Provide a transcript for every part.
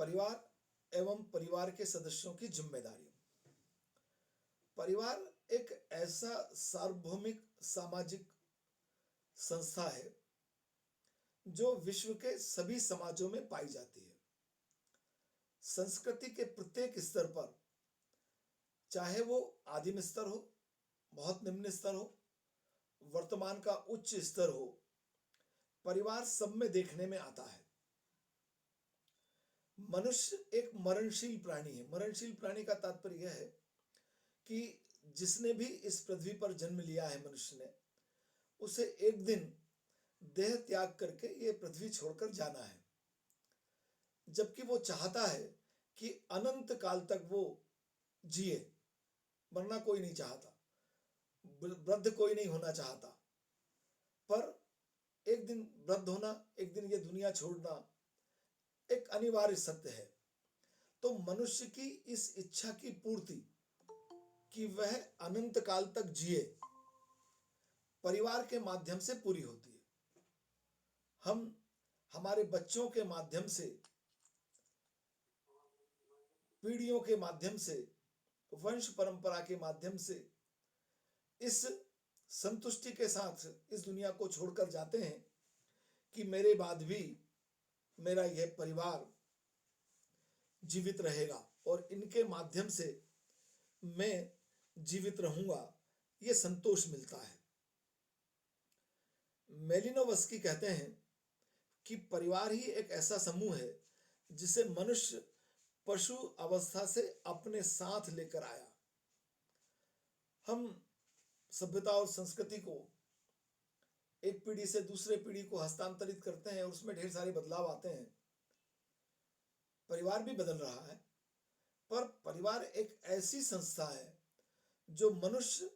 परिवार एवं परिवार के सदस्यों की जिम्मेदारी। परिवार एक ऐसा सार्वभौमिक सामाजिक संस्था है जो विश्व के सभी समाजों में पाई जाती है। संस्कृति के प्रत्येक स्तर पर, चाहे वो आदिम स्तर हो, बहुत निम्न स्तर हो, वर्तमान का उच्च स्तर हो, परिवार सब में देखने में आता है। मनुष्य एक मरणशील प्राणी है। मरणशील प्राणी का तात्पर्य यह है कि जिसने भी इस पृथ्वी पर जन्म लिया है मनुष्य ने, उसे एक दिन देह त्याग करके ये पृथ्वी छोड़कर जाना है। जबकि वो चाहता है कि अनंत काल तक वो जिए। मरना कोई नहीं चाहता, वृद्ध कोई नहीं होना चाहता, पर एक दिन वृद्ध होना, एक दिन ये दुनिया छोड़ना एक अनिवार्य सत्य है। तो मनुष्य की इस इच्छा की पूर्ति कि वह अनंत काल तक जिए, परिवार के माध्यम से पूरी होती है। हम हमारे बच्चों के माध्यम से, पीढ़ियों के माध्यम से, वंश परंपरा के माध्यम से इस संतुष्टि के साथ इस दुनिया को छोड़कर जाते हैं कि मेरे बाद भी मेरा यह परिवार जीवित रहेगा और इनके माध्यम से मैं जीवित रहूंगा, ये संतोष मिलता है। मेलिनोवस्की कहते हैं कि परिवार ही एक ऐसा समूह है जिसे मनुष्य पशु अवस्था से अपने साथ लेकर आया। हम सभ्यता और संस्कृति को एक पीढ़ी से दूसरे पीढ़ी को हस्तांतरित करते हैं और उसमें ढेर सारे बदलाव आते हैं। परिवार भी बदल रहा है, पर परिवार एक ऐसी संस्था है जो मनुष्य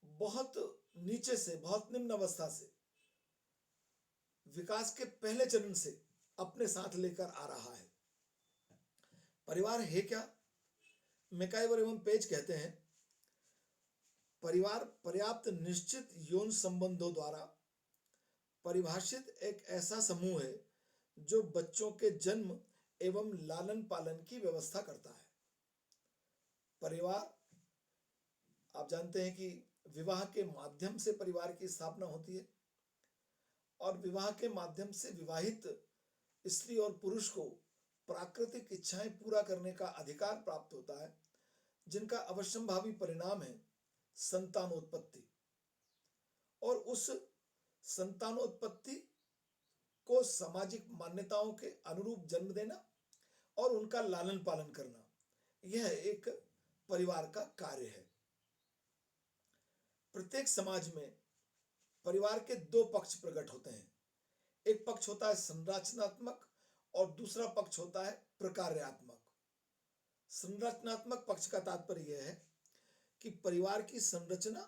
बहुत नीचे से, बहुत निम्न अवस्था से, विकास के पहले चरण से अपने साथ लेकर आ रहा है। परिवार है क्या? मैकाइवर एवं पेज कहते हैं, परिवार पर्याप्त निश्चित यौन संबंधों द्वारा परिभाषित एक ऐसा समूह है जो बच्चों के जन्म एवं लालन पालन की व्यवस्था करता है। परिवार, आप जानते हैं कि विवाह के माध्यम से परिवार की स्थापना होती है और विवाह के माध्यम से विवाहित स्त्री और पुरुष को प्राकृतिक इच्छाएं पूरा करने का अधिकार प्राप्त होता है, जिनका अवश्यंभावी परिणाम है संतानोत्पत्ति। और उस संतानोत्पत्ति को सामाजिक मान्यताओं के अनुरूप जन्म देना और उनका लालन पालन करना, यह एक परिवार का कार्य है। प्रत्येक समाज में परिवार के दो पक्ष प्रकट होते हैं। एक पक्ष होता है संरचनात्मक और दूसरा पक्ष होता है प्रकार्यात्मक। संरचनात्मक पक्ष का तात्पर्य यह है कि परिवार की संरचना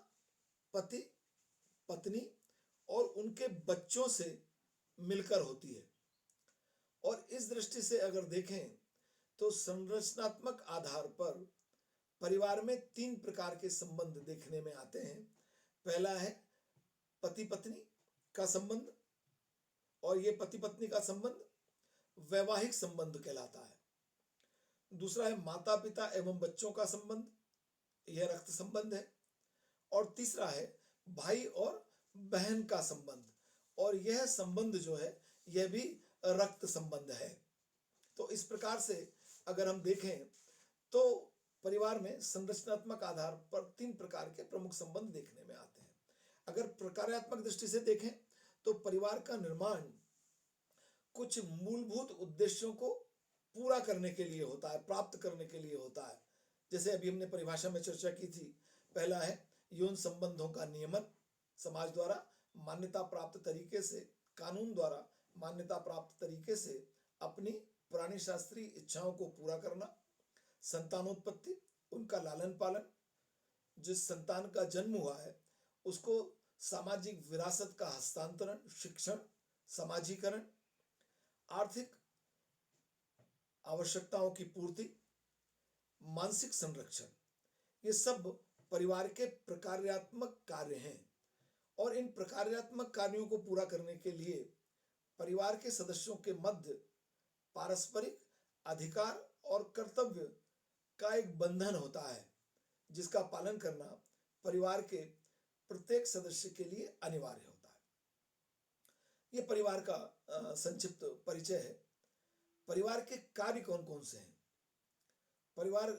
पति, पत्नी और उनके बच्चों से मिलकर होती है। और इस दृष्टि से अगर देखें तो संरचनात्मक आधार पर परिवार में तीन प्रकार के संबंध देखने में आते हैं। पहला है पति पत्नी का संबंध, और यह पति पत्नी का संबंध वैवाहिक संबंध कहलाता है। दूसरा है माता पिता एवं बच्चों का संबंध, यह रक्त संबंध है। और तीसरा है भाई और बहन का संबंध, और यह संबंध जो है यह भी रक्त संबंध है। तो इस प्रकार से अगर हम देखें तो परिवार में संरचनात्मक आधार पर तीन प्रकार के प्रमुख संबंध देखने में आते हैं। अगर प्रकारात्मक दृष्टि से देखें तो परिवार का निर्माण कुछ मूलभूत उद्देश्यों को पूरा करने के लिए होता है, प्राप्त करने के लिए होता है। जैसे अभी हमने परिभाषा में चर्चा की थी, पहला है यौन संबंधों का नियमन, समाज द्वारा मान्यता प्राप्त तरीके से, कानून द्वारा मान्यता प्राप्त तरीके से अपनी प्राणी शास्त्रीय इच्छाओं को पूरा करना। संतानोत्पत्ति, उनका लालन पालन, जिस संतान का जन्म हुआ है उसको सामाजिक विरासत का हस्तांतरण, शिक्षण, समाजीकरण, आर्थिक आवश्यकताओं की पूर्ति, मानसिक संरक्षण, ये सब परिवार के प्रकार्यात्मक कार्य हैं। और इन प्रकार्यात्मक कार्यों को पूरा करने के लिए परिवार के सदस्यों के मध्य पारस्परिक अधिकार और कर्तव्य का एक बंधन होता है जिसका पालन करना परिवार के प्रत्येक सदस्य के लिए अनिवार्य होता है। यह परिवार का संक्षिप्त परिचय है। परिवार के कार्य कौन कौन से हैं, परिवार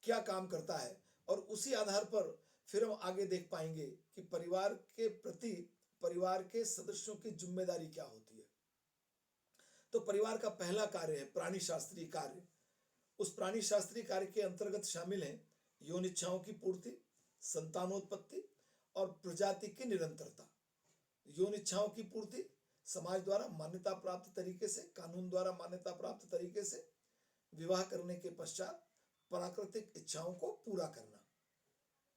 क्या काम करता है, और उसी आधार पर फिर हम आगे देख पाएंगे कि परिवार के प्रति परिवार के सदस्यों की जिम्मेदारी क्या होती है। तो परिवार का पहला कार्य है प्राणी शास्त्रीय कार्य। उस प्राणी शास्त्रीय कार्य के अंतर्गत शामिल हैं यौन इच्छाओं की पूर्ति, संतानोत्पत्ति और प्रजाति की निरंतरता। यौन इच्छाओं की पूर्ति समाज द्वारा मान्यता प्राप्त तरीके से, कानून द्वारा मान्यता प्राप्त तरीके से विवाह करने के पश्चात प्राकृतिक इच्छाओं को पूरा करना,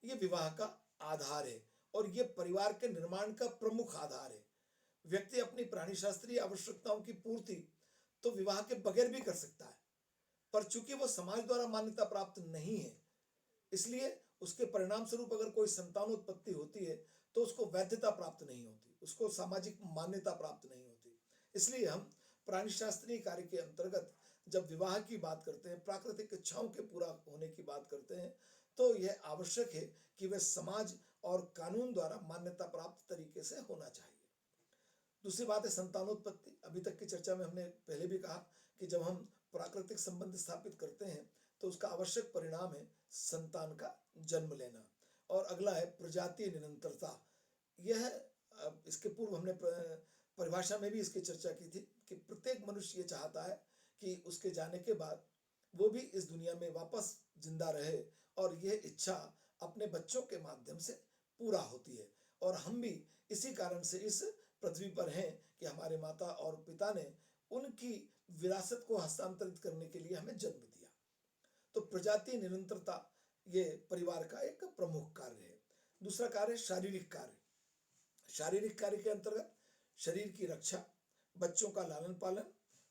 यह विवाह का आधार है और यह परिवार के निर्माण का प्रमुख आधार है। व्यक्ति अपनी प्राणी शास्त्रीय आवश्यकताओं की पूर्ति तो विवाह के बगैर भी कर सकता है, पर चूंकि वो समाज द्वारा मान्यता प्राप्त नहीं है, इसलिए उसके परिणाम स्वरूप अगर कोई संतानोत्पत्ति होती है तो उसको वैधता प्राप्त नहीं होती, उसको सामाजिक मान्यता प्राप्त नहीं होती। इसलिए हम प्राणी शास्त्रीय कार्य के अंतर्गत जब विवाह की बात करते हैं, प्राकृतिक इच्छाओं के पूरा होने की बात करते हैं, तो यह आवश्यक है कि वह समाज और कानून द्वारा मान्यता प्राप्त तरीके से होना चाहिए। दूसरी बात है संतानोत्पत्ति। अभी तक की चर्चा में हमने पहले भी कहा कि जब हम प्राकृतिक संबंध स्थापित करते हैं तो उसका आवश्यक परिणाम है संतान का जन्म लेना। और अगला है प्रजातीय निरंतरता। यह इसके पूर्व हमने परिभाषा में भी इसकी चर्चा की थी कि प्रत्येक मनुष्य ये चाहता है कि उसके जाने के बाद वो भी इस दुनिया में वापस जिंदा रहे, और यह इच्छा अपने बच्चों के माध्यम से पूरा होती है। और हम भी इसी कारण से इस पृथ्वी पर हैं कि हमारे माता और पिता ने उनकी विरासत को हस्तांतरित करने के लिए हमें जन्म दिया। तो प्रजातीय निरंतरता ये परिवार का एक प्रमुख कार्य है। दूसरा कार्य शारीरिक कार्य। शारीरिक कार्य के अंतर्गत शरीर की रक्षा, बच्चों का लालन पालन,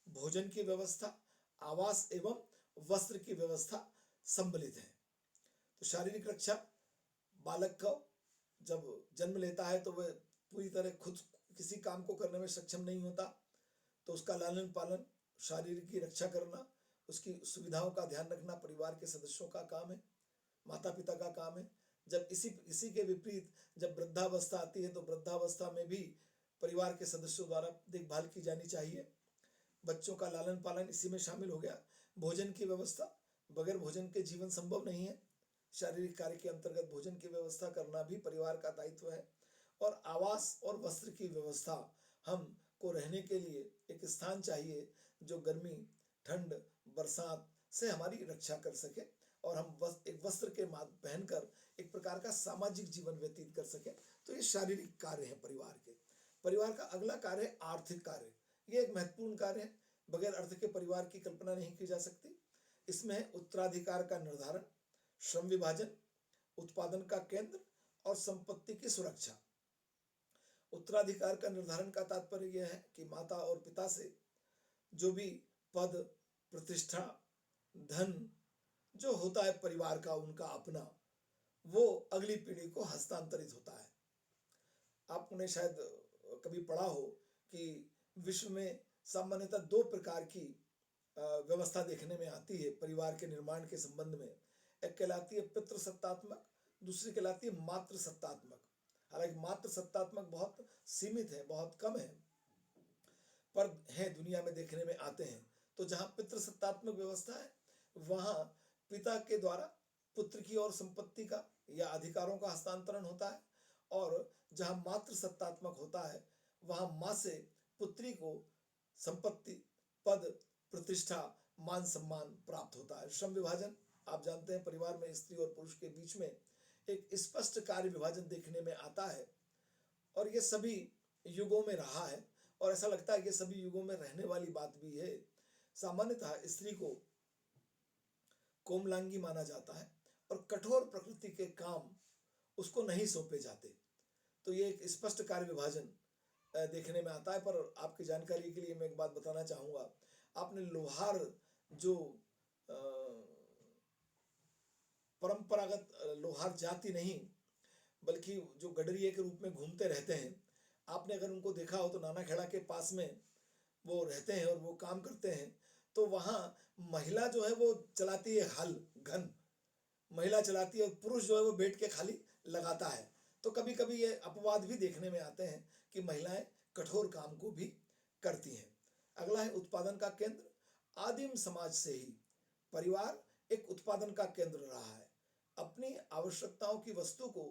भोजन की व्यवस्था, आवास एवं वस्त्र की व्यवस्था सम्मिलित है। तो शारीरिक रक्षा, बालक को जब जन्म लेता है तो वह पूरी तरह खुद किसी काम को करने में सक्षम नहीं होता, तो उसका लालन पालन, शारीरिक की रक्षा करना, उसकी सुविधाओं का ध्यान रखना परिवार के सदस्यों का काम है, माता पिता का काम है। जब इसी के विपरीत जब वृद्धावस्था आती है तो वृद्धावस्था में भी परिवार के सदस्यों द्वारा देखभाल की जानी चाहिए। बच्चों का लालन पालन इसी में शामिल हो गया। भोजन की व्यवस्था, बगैर भोजन के जीवन संभव नहीं है। शारीरिक कार्य के अंतर्गत भोजन की व्यवस्था करना भी परिवार का दायित्व है। और आवास और वस्त्र की व्यवस्था, हमको रहने के लिए एक स्थान चाहिए जो गर्मी, ठंड, बरसात से हमारी रक्षा कर सके और हम एक वस्त्र के पहनकर एक प्रकार का सामाजिक जीवन व्यतीत कर सके। तो ये शारीरिक कार्य है परिवार के। परिवार का अगला कार्य है आर्थिक कार्य। ये एक महत्वपूर्ण कार्य है, बगैर अर्थ के परिवार की कल्पना नहीं की जा सकती। इसमें है उत्तराधिकार का निर्धारण, श्रम विभाजन, उत्पादन का केंद्र और संपत्ति की सुरक्षा। उत्तराधिकार का निर्धारण का तात्पर्य यह है कि माता और पिता से जो भी पद, प्रतिष्ठा, धन जो होता है परिवार का उनका अपना, वो अगली पीढ़ी को हस्तांतरित होता है। आपने शायद कभी पढ़ा हो कि विश्व में सामान्यतः दो प्रकार की व्यवस्था देखने में आती है परिवार के निर्माण के संबंध में। एक कहलाती है पितृसत्तात्मक, दूसरी कहलाती है मातृसत्तात्मक। हालांकि मातृसत्तात्मक बहुत सीमित है, बहुत कम है, पर है दुनिया में देखने में आते हैं। तो जहां पितृसत्तात्मक व्यवस्था है वहां पिता के द्वारा पुत्र की और संपत्ति का या अधिकारों का हस्तांतरण होता है, और जहां मातृसत्तात्मक होता है वहां मां से पुत्री को संपत्ति, पद, प्रतिष्ठा, मान सम्मान प्राप्त होता है। श्रम विभाजन, आप जानते हैं परिवार में स्त्री और पुरुष के बीच में एक स्पष्ट कार्य विभाजन देखने में आता है, और ये सभी युगों में रहा है और ऐसा लगता है कि सभी युगों में रहने वाली बात भी है। सामान्यतः स्त्री को कोमलांगी माना जाता है और कठोर प्रकृति के काम उसको नहीं सौंपे जाते। तो ये एक स्पष्ट कार्य विभाजन देखने में आता है। पर आपकी जानकारी के लिए मैं एक बात बताना चाहूँगा, आपने लोहार जो परंपरागत लोहार जाति नहीं बल्कि जो गडरिये के रूप में घूमते रहते हैं, आपने अगर उनको देखा हो तो नाना खेड़ा के पास में वो रहते हैं और वो काम करते हैं, तो वहां महिला जो है वो चलाती है हल, घन महिला चलाती है, और पुरुष जो है वो बैठ के खाली लगाता है। तो कभी कभी ये अपवाद भी देखने में आते हैं कि महिलाएं कठोर काम को भी करती हैं। अगला है उत्पादन का केंद्र। आदिम समाज से ही परिवार एक उत्पादन का केंद्र रहा है। अपनी आवश्यकताओं की वस्तु को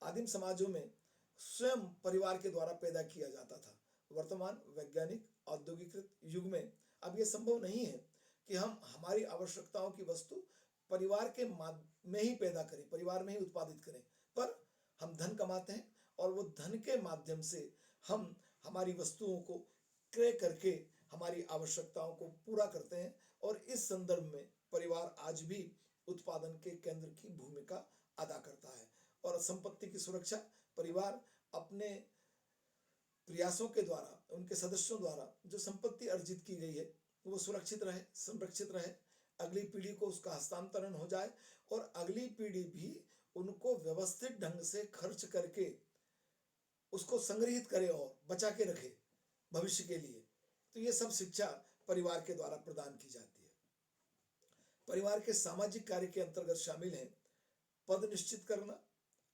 आदिम समाजों में स्वयं परिवार के द्वारा पैदा किया जाता था। वर्तमान वैज्ञानिक औद्योगिकृत युग में अब यह संभव नहीं है कि हम हमारी आवश्यकताओं की वस्तु परिवार के में ही पैदा करें, परिवार में ही उत्पादित करें। पर हम धन कमाते हैं और वो धन के माध्यम से हम हमारी वस्तुओं को क्रय करके हमारी आवश्यकताओं को पूरा करते हैं। और इस संदर्भ में परिवार आज भी उत्पादन के केंद्र की भूमिका अदा करता है। और संपत्ति की सुरक्षा, परिवार अपने प्रयासों के द्वारा, उनके सदस्यों द्वारा जो संपत्ति अर्जित की गई है वो सुरक्षित रहे, संरक्षित रहे, अगली पीढ़ी को उसका हस्तांतरण हो जाए और अगली पीढ़ी भी उनको व्यवस्थित ढंग से खर्च करके उसको संग्रहित करे और बचा के रखे भविष्य के लिए। तो ये सब शिक्षा परिवार के द्वारा प्रदान की जाती है। परिवार के सामाजिक कार्य के अंतर्गत शामिल है पद निश्चित करना,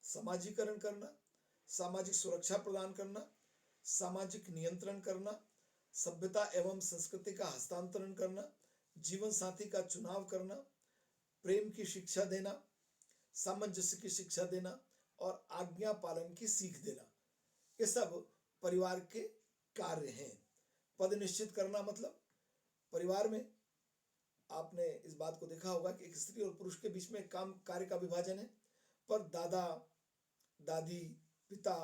समाजीकरण करना, सामाजिक सुरक्षा प्रदान करना, सामाजिक नियंत्रण करना, सभ्यता एवं संस्कृति का हस्तांतरण करना, जीवन साथी का चुनाव करना, प्रेम की शिक्षा देना, सामंजस्य की शिक्षा देना और आज्ञा पालन की सीख देना, ये सब परिवार के कार्य हैं। पद निश्चित करना मतलब परिवार में आपने इस बात को देखा होगा कि एक स्त्री और पुरुष के बीच में काम कार्य का विभाजन है, पर दादा दादी, पिता,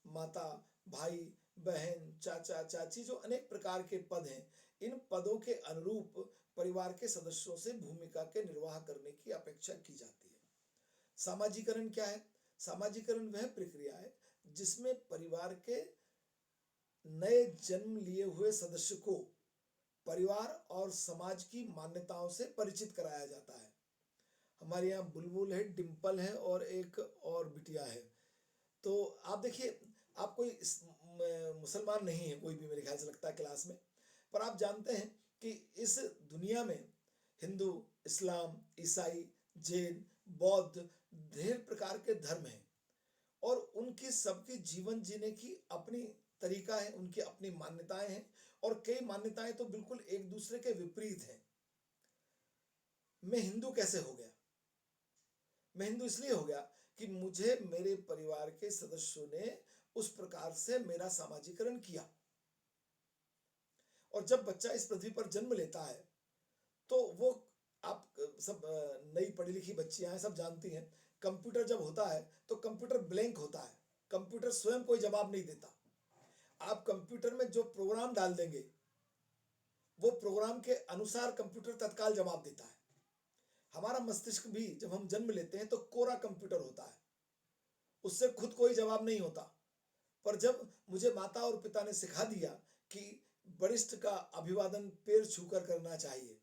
माता, भाई, बहन, चाचा, चाची, जो अनेक प्रकार के पद हैं, इन पदों के अनुरूप परिवार के सदस्यों से भूमिका के निर्वाह करने की अपेक्षा की जाती है। सामाजीकरण क्या है? सामाजीकरण वह प्रक्रिया है जिसमें परिवार के नए जन्म लिए हुए सदस्य को परिवार और समाज की मान्यताओं से परिचित कराया जाता है। हमारे यहाँ बुलबुल है, डिम्पल है और एक और बिटिया है। तो आप देखिए, आप कोई मुसलमान नहीं है कोई भी, मेरे ख्याल से लगता है क्लास में, पर आप जानते हैं कि इस दुनिया में हिंदू, इस्लाम, ईसाई, जैन, बौद्ध, ढेर प्रकार के धर्म हैं और उनकी सबकी जीवन जीने की अपनी तरीका है, उनकी अपनी मान्यताएं हैं और कई मान्यताएं तो बिल्कुल एक दूसरे के विपरीत हैं। मैं हिंदू कैसे हो गया? मैं हिंदू इसलिए हो गया कि मुझे मेरे परिवार के सदस्यों ने उस प्रकार से मेरा सामाजिकरण किया। और जब बच्चा इस पृथ्वी पर जन्म लेता है तो वो, आप सब नई पढ़ी लिखी बच्चियां हैं, सब जानती हैं, कंप्यूटर जब होता है तो कंप्यूटर ब्लैंक होता है, कंप्यूटर स्वयं कोई जवाब नहीं देता। आप कंप्यूटर में जो प्रोग्राम डाल देंगे वो प्रोग्राम के अनुसार कंप्यूटर तत्काल जवाब देता है। हमारा मस्तिष्क भी जब हम जन्म लेते हैं तो कोरा कंप्यूटर होता है, उससे खुद कोई जवाब नहीं होता। पर जब मुझे माता और पिता ने सिखा दिया कि वरिष्ठ का अभिवादन पैर छूकर करना चाहिए,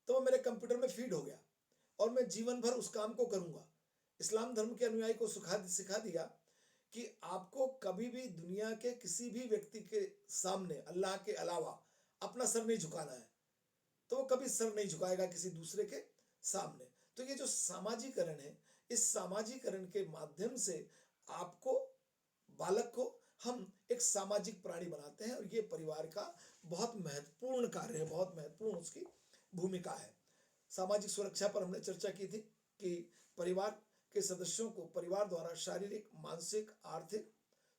तो वो मेरे कंप्यूटर में फीड हो गया और मैं जीवन भर उस काम को करूंगा। इस्लाम धर्म के अनुयायी को सिखा दिया कि आपको कभी भी दुनिया के किसी भी व्यक्ति के सामने अल्लाह के अलावा अपना सर नहीं झुकाना है, तो वो कभी सर नहीं झुकाएगा किसी दूसरे के सामने। तो ये जो सामाजिकरण है, इस सामाजिकरण के माध्यम से आपको, बालक को, हम एक सामाजिक प्राणी बनाते हैं और ये परिवार का बहुत महत्वपूर्ण कार्य है, बहुत महत्वपूर्ण उसकी भूमिका है। सामाजिक सुरक्षा पर हमने चर्चा की थी कि परिवार के सदस्यों को परिवार द्वारा शारीरिक, मानसिक, आर्थिक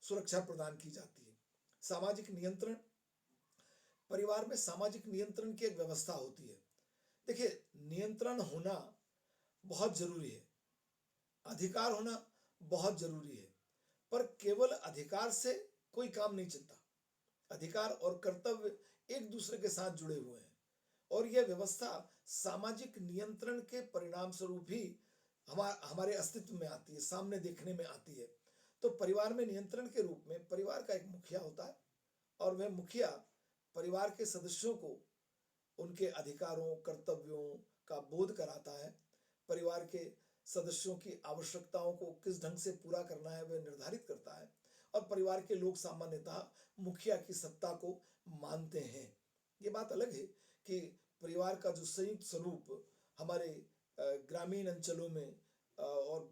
सुरक्षा प्रदान की जाती है। सामाजिक नियंत्रण, परिवार में सामाजिक नियंत्रण की एक व्यवस्था होती है। देखिए, नियंत्रण होना बहुत जरूरी है, अधिकार होना बहुत जरूरी है, पर केवल अधिकार से कोई काम नहीं चलता। अधिकार और कर्तव्य एक दूसरे के साथ जुड़े हुए हैं और यह व्यवस्था सामाजिक नियंत्रण के परिणाम स्वरूप ही हमारे अस्तित्व में आती है, सामने देखने में आती है। तो परिवार में नियंत्रण के रूप में परिवार का एक मुखिया होता है और वह मुखिया परिवार के सदस्यों को उनके अधिकारों, कर्तव्यों का बोध कराता है। परिवार के सदस्यों की आवश्यकताओं को किस ढंग से पूरा करना है वह निर्धारित करता है और परिवार के लोग सामान्यतः मुखिया की सत्ता को मानते हैं। ये बात अलग है कि परिवार का जो संयुक्त स्वरूप हमारे ग्रामीण अंचलों में और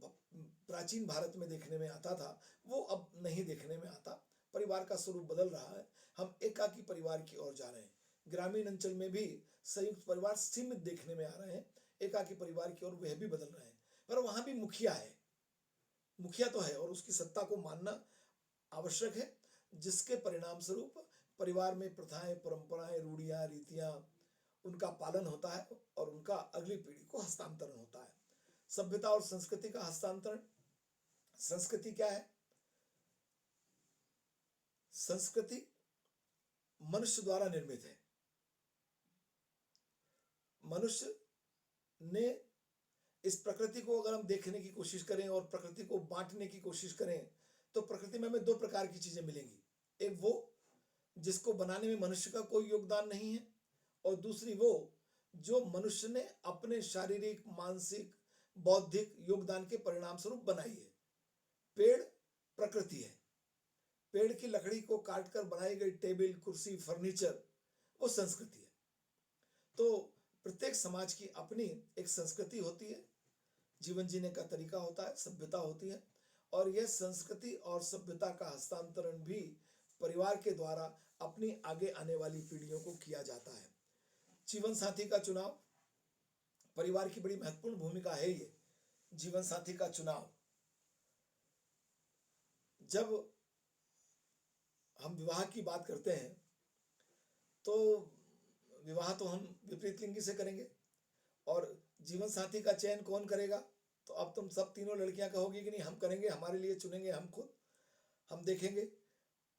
प्राचीन भारत में देखने में आता था, वो अब नहीं देखने में आता। परिवार का स्वरूप बदल रहा है, हम एकाकी परिवार की ओर जा रहे हैं। ग्रामीण अंचल में भी संयुक्त परिवार सीमित देखने में आ रहे हैं, एकाकी परिवार की ओर वह भी बदल रहे हैं। पर वहां भी मुखिया है, मुखिया तो है और उसकी सत्ता को मानना आवश्यक है, जिसके परिणाम स्वरूप परिवार में प्रथाएं, परंपराएं, रूढ़ियां, रीतियां, उनका पालन होता है और उनका अगली पीढ़ी को हस्तांतरण होता है। सभ्यता और संस्कृति का हस्तांतरण। संस्कृति क्या है? संस्कृति मनुष्य द्वारा निर्मित है। मनुष्य ने इस प्रकृति को अगर हम देखने की कोशिश करें और प्रकृति को बांटने की कोशिश करें, तो प्रकृति में हमें दो प्रकार की चीजें मिलेंगी। एक वो जिसको बनाने में मनुष्य का कोई योगदान नहीं है, और दूसरी वो जो मनुष्य ने अपने शारीरिक, मानसिक, बौद्धिक योगदान के परिणाम स्वरूप बनाई है। पेड़ प्रकृति है। पेड़ की लकड़ी को काटकर बनाई गई टेबल, कुर्सी, फर्नीचर, वो संस्कृति है। तो प्रत्येक समाज की अपनी एक संस्कृति होती है, जीवन जीने का तरीका होता है, सभ्यता होती है, और यह संस्कृति और सभ्यता का हस्तांतरण भी परिवार के द्वारा अपनी आगे आने वाली पीढ़ियों को किया जाता है। जीवन साथी का चुनाव, परिवार की बड़ी महत्वपूर्ण भूमिका है। ये जीवन साथी का चुनाव, जब हम विवाह की बात करते हैं तो विवाह तो हम विपरीत लिंगी से करेंगे, और जीवन साथी का चयन कौन करेगा? तो अब तुम सब तीनों लड़कियां कहोगी कि नहीं, हम करेंगे, हमारे लिए चुनेंगे, हम खुद हम देखेंगे।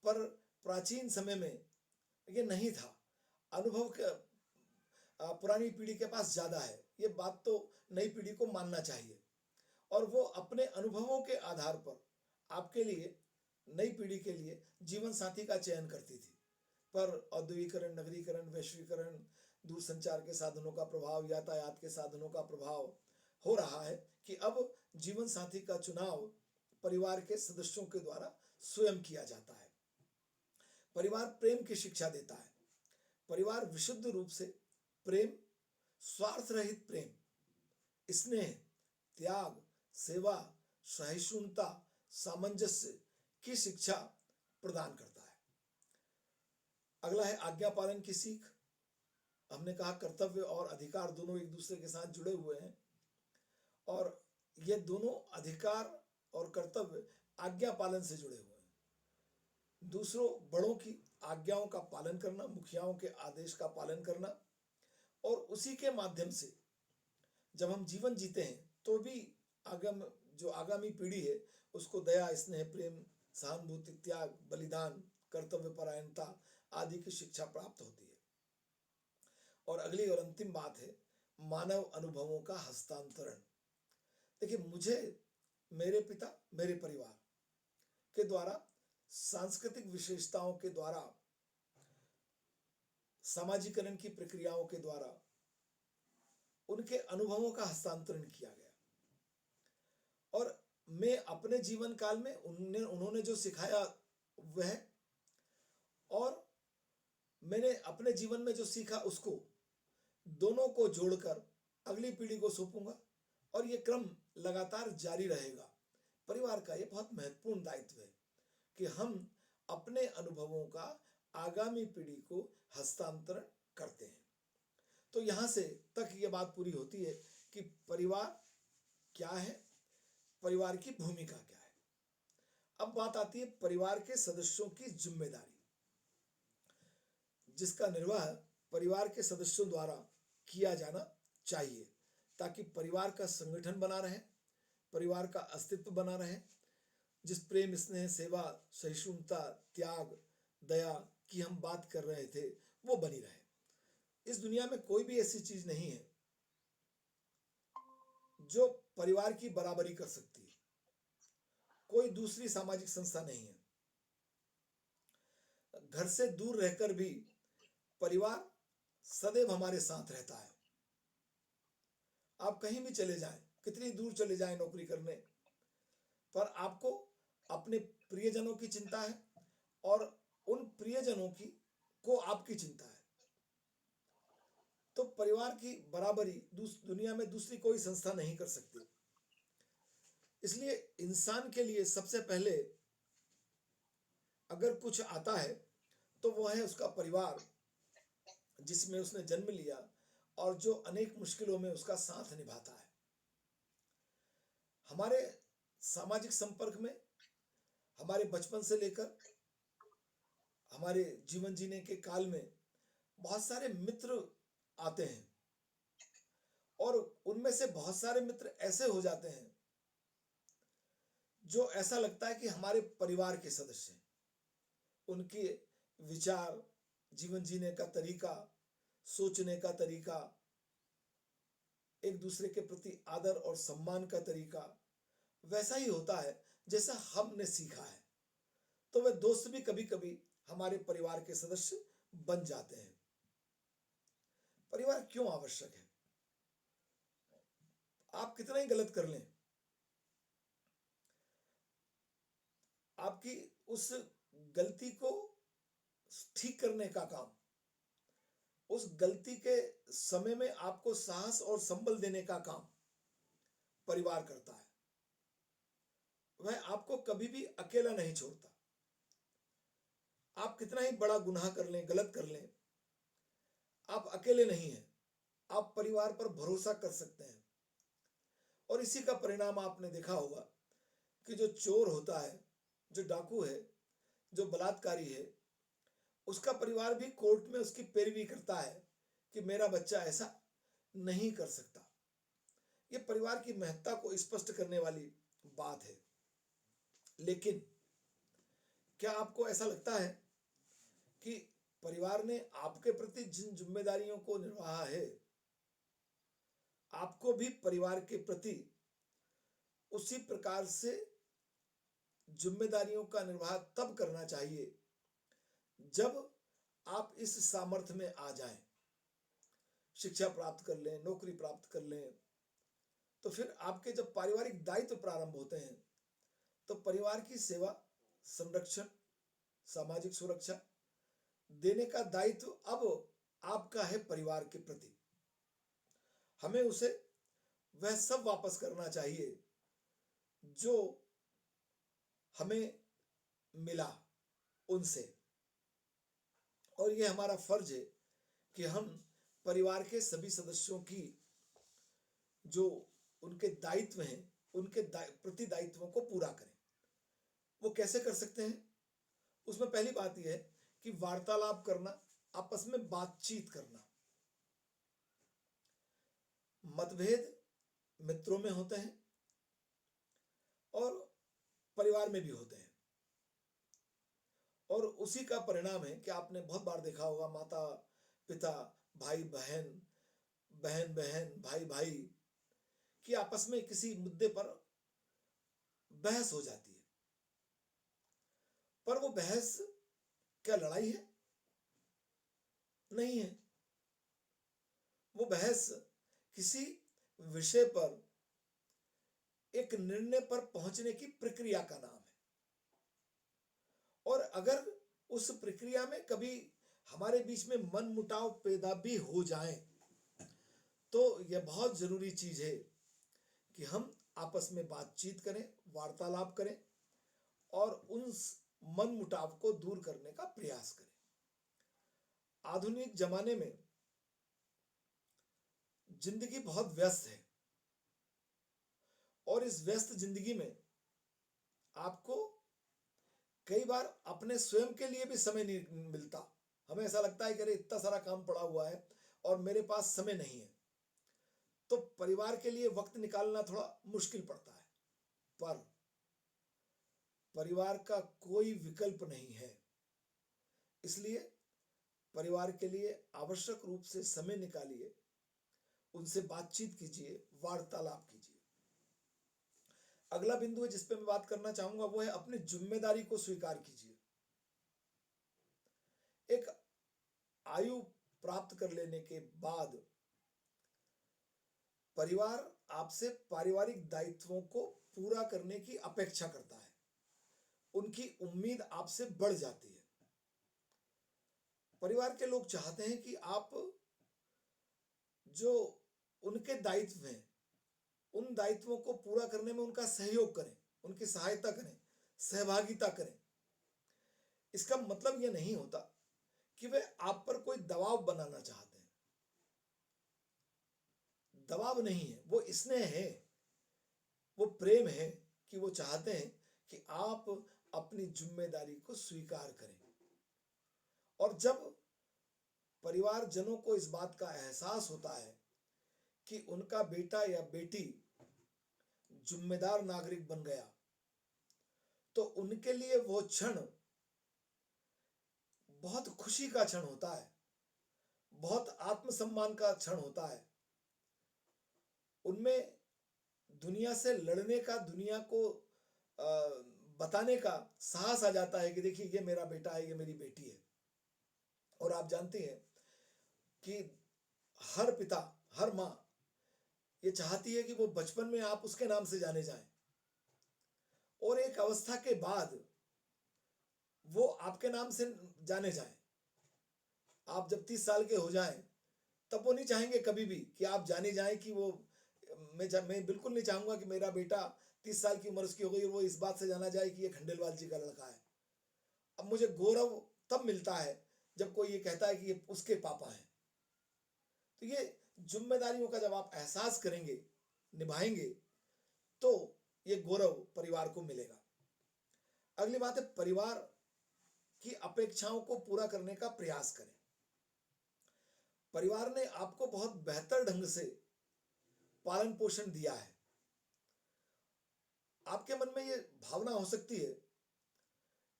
पर प्राचीन समय में ये नहीं था। अनुभव पुरानी पीढ़ी के पास ज्यादा है, ये बात तो नई पीढ़ी को मानना चाहिए, और वो अपने अनुभवों के आधार पर आपके लिए, नई पीढ़ी के लिए जीवन साथी का चयन करती थी। पर औद्योगिकरण, नगरीकरण, वैश्वीकरण, दूरसंचार के साधनों का प्रभाव, यातायात के साधनों का प्रभाव हो रहा है कि अब जीवन साथी का चुनाव परिवार के सदस्यों के द्वारा स्वयं किया जाता है। परिवार प्रेम की शिक्षा देता है। परिवार विशुद्ध रूप से प्रेम, स्वार्थ रहित प्रेम, स्नेह, त्याग, सेवा, सहिष्णुता, सामंजस्य की शिक्षा प्रदान करता है। अगला है आज्ञा पालन की सीख। हमने कहा कर्तव्य और अधिकार दोनों एक दूसरे के साथ जुड़े हुए हैं, और ये दोनों अधिकार और कर्तव्य आज्ञा पालन से जुड़े हुए हैं। दूसरों, बड़ों की आज्ञाओं का पालन करना, मुखियाओं के आदेश का पालन करना, और उसी के माध्यम से जब हम जीवन जीते हैं तो भी जो आगामी पीढ़ी है उसको दया, स्नेह, प्रेम, सहानुभूति, त्याग, बलिदान, कर्तव्य परायणता आदि की शिक्षा प्राप्त होती है। और अगली और अंतिम बात है मानव अनुभवों का हस्तांतरण। देखिए, मुझे मेरे पिता, मेरे परिवार के द्वारा, सांस्कृतिक विशेषताओं के द्वारा, सामाजिकरण की प्रक्रियाओं के द्वारा उनके अनुभवों का हस्तांतरण किया गया, और मैं अपने जीवन काल में उन्होंने जो सिखाया वह, और मैंने अपने जीवन में जो सीखा उसको, दोनों को जोड़कर अगली पीढ़ी को सौंपूंगा, और ये क्रम लगातार जारी रहेगा। परिवार का ये बहुत महत्वपूर्ण दायित्व है कि हम अपने अनुभवों का आगामी पीढ़ी को हस्तांतरण करते हैं। तो यहां से तक ये बात पूरी होती है कि परिवार क्या है, परिवार की भूमिका क्या है। अब बात आती है परिवार के सदस्यों की जिम्मेदारी, जिसका निर्वाह परिवार के सदस्यों द्वारा किया जाना चाहिए, ताकि परिवार का संगठन बना रहे, परिवार का अस्तित्व बना रहे, जिस प्रेम, स्नेह, सेवा, सहिष्णुता, त्याग, दया की हम बात कर रहे थे वो बनी रहे। इस दुनिया में कोई भी ऐसी चीज नहीं है जो परिवार की बराबरी कर सकती है। कोई दूसरी सामाजिक संस्था नहीं है। घर से दूर रहकर भी परिवार सदैव हमारे साथ रहता है। आप कहीं भी चले जाएं, कितनी दूर चले जाएं नौकरी करने, पर आपको अपने प्रियजनों की चिंता है, और उन प्रियजनों की को आपकी चिंता है। तो परिवार की बराबरी दुनिया में दूसरी कोई संस्था नहीं कर सकती। इसलिए इंसान के लिए सबसे पहले अगर कुछ आता है तो वो है उसका परिवार, जिसमें उसने जन्म लिया और जो अनेक मुश्किलों में उसका साथ निभाता है। हमारे सामाजिक संपर्क में हमारे बचपन से लेकर हमारे जीवन जीने के काल में बहुत सारे मित्र आते हैं और उनमें से बहुत सारे मित्र ऐसे हो जाते हैं जो ऐसा लगता है कि हमारे परिवार के सदस्य हैं। उनके विचार, जीवन जीने का तरीका, सोचने का तरीका, एक दूसरे के प्रति आदर और सम्मान का तरीका वैसा ही होता है जैसा हमने सीखा है। तो वे दोस्त भी कभी कभी हमारे परिवार के सदस्य बन जाते हैं। परिवार क्यों आवश्यक है? आप कितना ही गलत कर लें, आपकी उस गलती को ठीक करने का काम, उस गलती के समय में आपको साहस और संबल देने का काम परिवार करता है। वह आपको कभी भी अकेला नहीं छोड़ता। आप कितना ही बड़ा गुनाह कर लें, गलत कर लें, आप अकेले नहीं हैं। आप परिवार पर भरोसा कर सकते हैं। और इसी का परिणाम आपने देखा होगा कि जो चोर होता है, जो डाकू है, जो बलात्कारी है, उसका परिवार भी कोर्ट में उसकी पैरवी करता है कि मेरा बच्चा ऐसा नहीं कर सकता। ये परिवार की महत्ता को स्पष्ट करने वाली बात है। लेकिन क्या आपको ऐसा लगता है कि परिवार ने आपके प्रति जिन जिम्मेदारियों को निभाया है, आपको भी परिवार के प्रति उसी प्रकार से जिम्मेदारियों का निर्वाह तब करना चाहिए जब आप इस सामर्थ्य में आ जाएं, शिक्षा प्राप्त कर लें, नौकरी प्राप्त कर लें। तो फिर आपके जब पारिवारिक दायित्व प्रारंभ होते हैं तो परिवार की सेवा, संरक्षण, सामाजिक सुरक्षा देने का दायित्व अब आपका है परिवार के प्रति। हमें उसे वह सब वापस करना चाहिए जो हमें मिला उनसे। और यह हमारा फर्ज है कि हम परिवार के सभी सदस्यों की जो उनके दायित्व हैं, उनके प्रति दायित्वों को पूरा करें। वो कैसे कर सकते हैं? उसमें पहली बात यह है कि वार्तालाप करना, आपस में बातचीत करना। मतभेद मित्रों में होते हैं और परिवार में भी होते हैं, और उसी का परिणाम है कि आपने बहुत बार देखा होगा माता पिता, भाई बहन, बहन बहन, भाई भाई कि आपस में किसी मुद्दे पर बहस हो जाती है। पर वो बहस क्या लड़ाई है? नहीं है। वो बहस किसी विषय पर एक निर्णय पर पहुंचने की प्रक्रिया का नाम है। और अगर उस प्रक्रिया में कभी हमारे बीच में मनमुटाव पैदा भी हो जाए तो यह बहुत जरूरी चीज है कि हम आपस में बातचीत करें, वार्तालाप करें और उन मनमुटाव को दूर करने का प्रयास करें। आधुनिक जमाने में जिंदगी बहुत व्यस्त है और इस व्यस्त जिंदगी में आपको कई बार अपने स्वयं के लिए भी समय नहीं मिलता। हमें ऐसा लगता है कि अरे इतना सारा काम पड़ा हुआ है और मेरे पास समय नहीं है, तो परिवार के लिए वक्त निकालना थोड़ा मुश्किल पड़ता है। पर परिवार का कोई विकल्प नहीं है। इसलिए परिवार के लिए आवश्यक रूप से समय निकालिए, उनसे बातचीत कीजिए, वार्तालाप कीजिए। अगला बिंदु है जिस पे मैं बात करना चाहूंगा वो है अपनी जिम्मेदारी को स्वीकार कीजिए। एक आयु प्राप्त कर लेने के बाद परिवार आपसे पारिवारिक दायित्वों को पूरा करने की अपेक्षा करता है। उनकी उम्मीद आपसे बढ़ जाती है। परिवार के लोग चाहते हैं कि आप जो उनके दायित्व हैं उन दायित्वों को पूरा करने में उनका सहयोग करें, उनकी सहायता करें, सहभागिता करें। इसका मतलब यह नहीं होता कि वे आप पर कोई दबाव बनाना चाहते हैं। दबाव नहीं है, वो स्नेह है, वो प्रेम है कि वो चाहते हैं कि आप अपनी जिम्मेदारी को स्वीकार करें। और जब परिवारजनों को इस बात का एहसास होता है कि उनका बेटा या बेटी जिम्मेदार नागरिक बन गया, तो उनके लिए वो क्षण बहुत खुशी का क्षण होता है, बहुत आत्मसम्मान का क्षण होता है। उनमें दुनिया से लड़ने का, दुनिया को बताने का साहस आ जाता है कि देखिए ये मेरा बेटा है, ये मेरी बेटी है। और आप जानते हैं कि हर पिता, हर माँ ये चाहती है कि वो बचपन में आप उसके नाम से जाने जाएं, और एक अवस्था के बाद वो आपके नाम से जाने जाएं। आप जब 30 साल के हो जाएं, तब वो नहीं चाहेंगे कभी भी कि आप जाने जाएं कि वो मैं बिल्कुल नहीं चाहूंगा कि मेरा बेटा 30 साल की उम्र उसकी हो गई और वो इस बात से जाना जाए कि ये खंडेलवाल जी का लड़का है। अब मुझे गौरव तब मिलता है जब कोई ये कहता है कि ये उसके पापा हैं। तो ये जिम्मेदारियों का जब आप एहसास करेंगे, निभाएंगे, तो ये गौरव परिवार को मिलेगा। अगली बात है, परिवार की अपेक्षाओं को पूरा करने का प्रयास करें। परिवार ने आपको बहुत बेहतर ढंग से पालन पोषण दिया है। आपके मन में ये भावना हो सकती है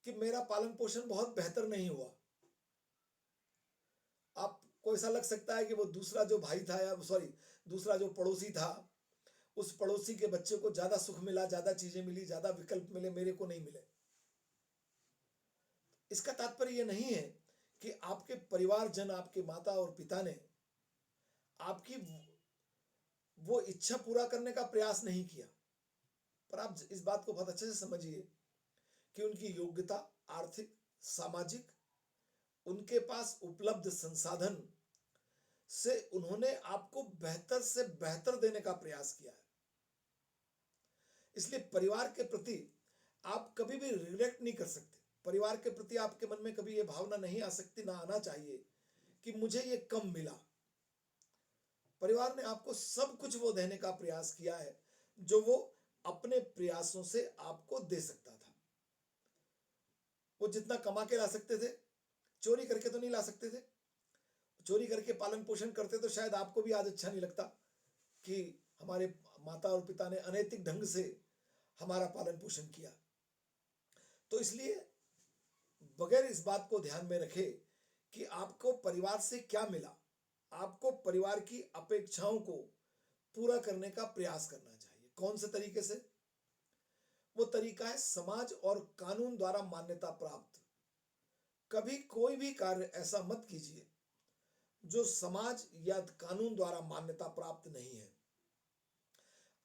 कि मेरा पालन पोषण बहुत बेहतर नहीं हुआ। आपको ऐसा लग सकता है कि वो दूसरा जो भाई था, या दूसरा जो पड़ोसी था, उस पड़ोसी के बच्चे को ज्यादा सुख मिला, ज्यादा चीजें मिली, ज्यादा विकल्प मिले, मेरे को नहीं मिले। इसका तात्पर्य यह नहीं है कि आपके परिवारजन, आपके माता और पिता ने आपकी वो इच्छा पूरा करने का प्रयास नहीं किया। पर आप इस बात को बहुत अच्छे से समझिए कि उनकी योग्यता, आर्थिक, सामाजिक, उनके पास उपलब्ध संसाधन से उन्होंने आपको बेहतर से बेहतर देने का प्रयास किया है। इसलिए परिवार के प्रति आप कभी भी रिग्रेट नहीं कर सकते। परिवार के प्रति आपके मन में कभी ये भावना नहीं आ सकती, ना आना चाहिए कि मुझे ये कम मिला। परिवार ने आपको सब कुछ वो देने का प्रयास किया है जो वो अपने प्रयासों से आपको दे सकता था। वो जितना कमा के ला सकते थे, चोरी करके तो नहीं ला सकते थे। चोरी करके पालन पोषण करते तो शायद आपको भी आज अच्छा नहीं लगता कि हमारे माता और पिता ने अनैतिक ढंग से हमारा पालन पोषण किया। तो इसलिए बगैर इस बात को ध्यान में रखे कि आपको परिवार से क्या मिला, आपको परिवार की अपेक्षाओं को पूरा करने का प्रयास करना चाहिए। कौन से तरीके से? वो तरीका है समाज और कानून द्वारा मान्यता प्राप्त। कभी कोई भी कार्य ऐसा मत कीजिए जो समाज या कानून द्वारा मान्यता प्राप्त नहीं है।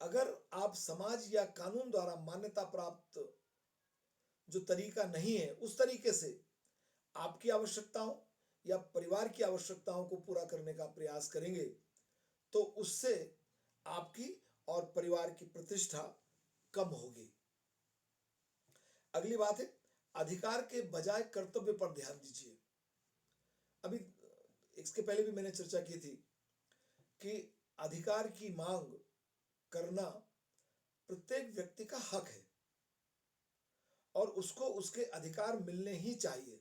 अगर आप समाज या कानून द्वारा मान्यता प्राप्त जो तरीका नहीं है, उस तरीके से आपकी आवश्यकताओं या परिवार की आवश्यकताओं को पूरा करने का प्रयास करेंगे, तो उससे आपकी और परिवार की प्रतिष्ठा कम होगी। अगली बात है, अधिकार के बजाय कर्तव्य पर ध्यान दीजिए। अभी इसके पहले भी मैंने चर्चा की थी कि अधिकार की मांग करना प्रत्येक व्यक्ति का हक है और उसको उसके अधिकार मिलने ही चाहिए।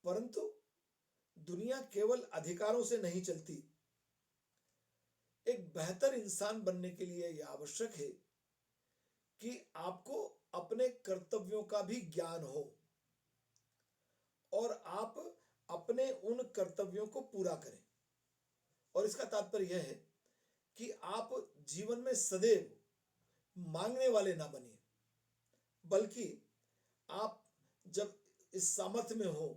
परंतु दुनिया केवल अधिकारों से नहीं चलती। एक बेहतर इंसान बनने के लिए यह आवश्यक है कि आपको अपने कर्तव्यों का भी ज्ञान हो और आप अपने उन कर्तव्यों को पूरा करें। और इसका तात्पर्य यह है कि आप जीवन में सदैव मांगने वाले ना बनिए, बल्कि आप जब इस सामर्थ्य में हो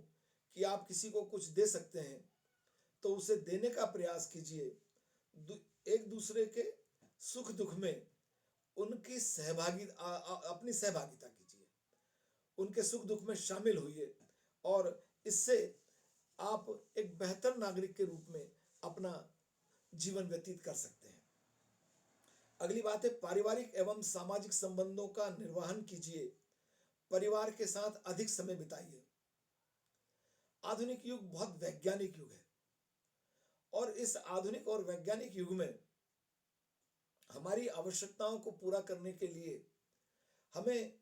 कि आप किसी को कुछ दे सकते हैं, तो उसे देने का प्रयास कीजिए। एक दूसरे के सुख दुख में उनकी अपनी सहभागिता कीजिए, उनके सुख दुख में शामिल होइए और इससे आप एक बेहतर नागरिक के रूप में अपना जीवन व्यतीत कर सकते हैं। अगली बात है, पारिवारिक एवं सामाजिक संबंधों का निर्वहन कीजिए, परिवार के साथ अधिक समय बिताइए। आधुनिक युग बहुत वैज्ञानिक युग है और इस आधुनिक और वैज्ञानिक युग में हमारी आवश्यकताओं को पूरा करने के लिए हमें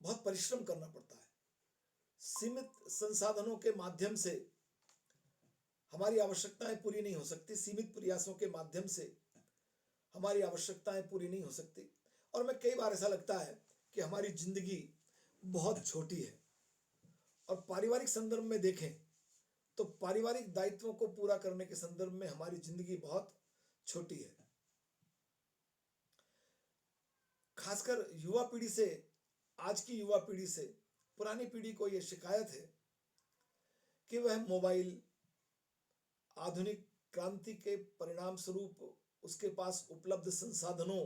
बहुत परिश्रम करना पड़ता है। सीमित संसाधनों के माध्यम से हमारी आवश्यकताएं पूरी नहीं हो सकती, सीमित प्रयासों के माध्यम से हमारी आवश्यकताएं पूरी नहीं हो सकती। और मैं कई बार ऐसा लगता है कि हमारी जिंदगी बहुत छोटी है। और पारिवारिक संदर्भ में देखें तो पारिवारिक दायित्वों को पूरा करने के संदर्भ में हमारी जिंदगी बहुत छोटी है। खासकर युवा पीढ़ी से, आज की युवा पीढ़ी से पुरानी पीढ़ी को यह शिकायत है कि वह मोबाइल, आधुनिक क्रांति के परिणाम स्वरूप उसके पास उपलब्ध संसाधनों,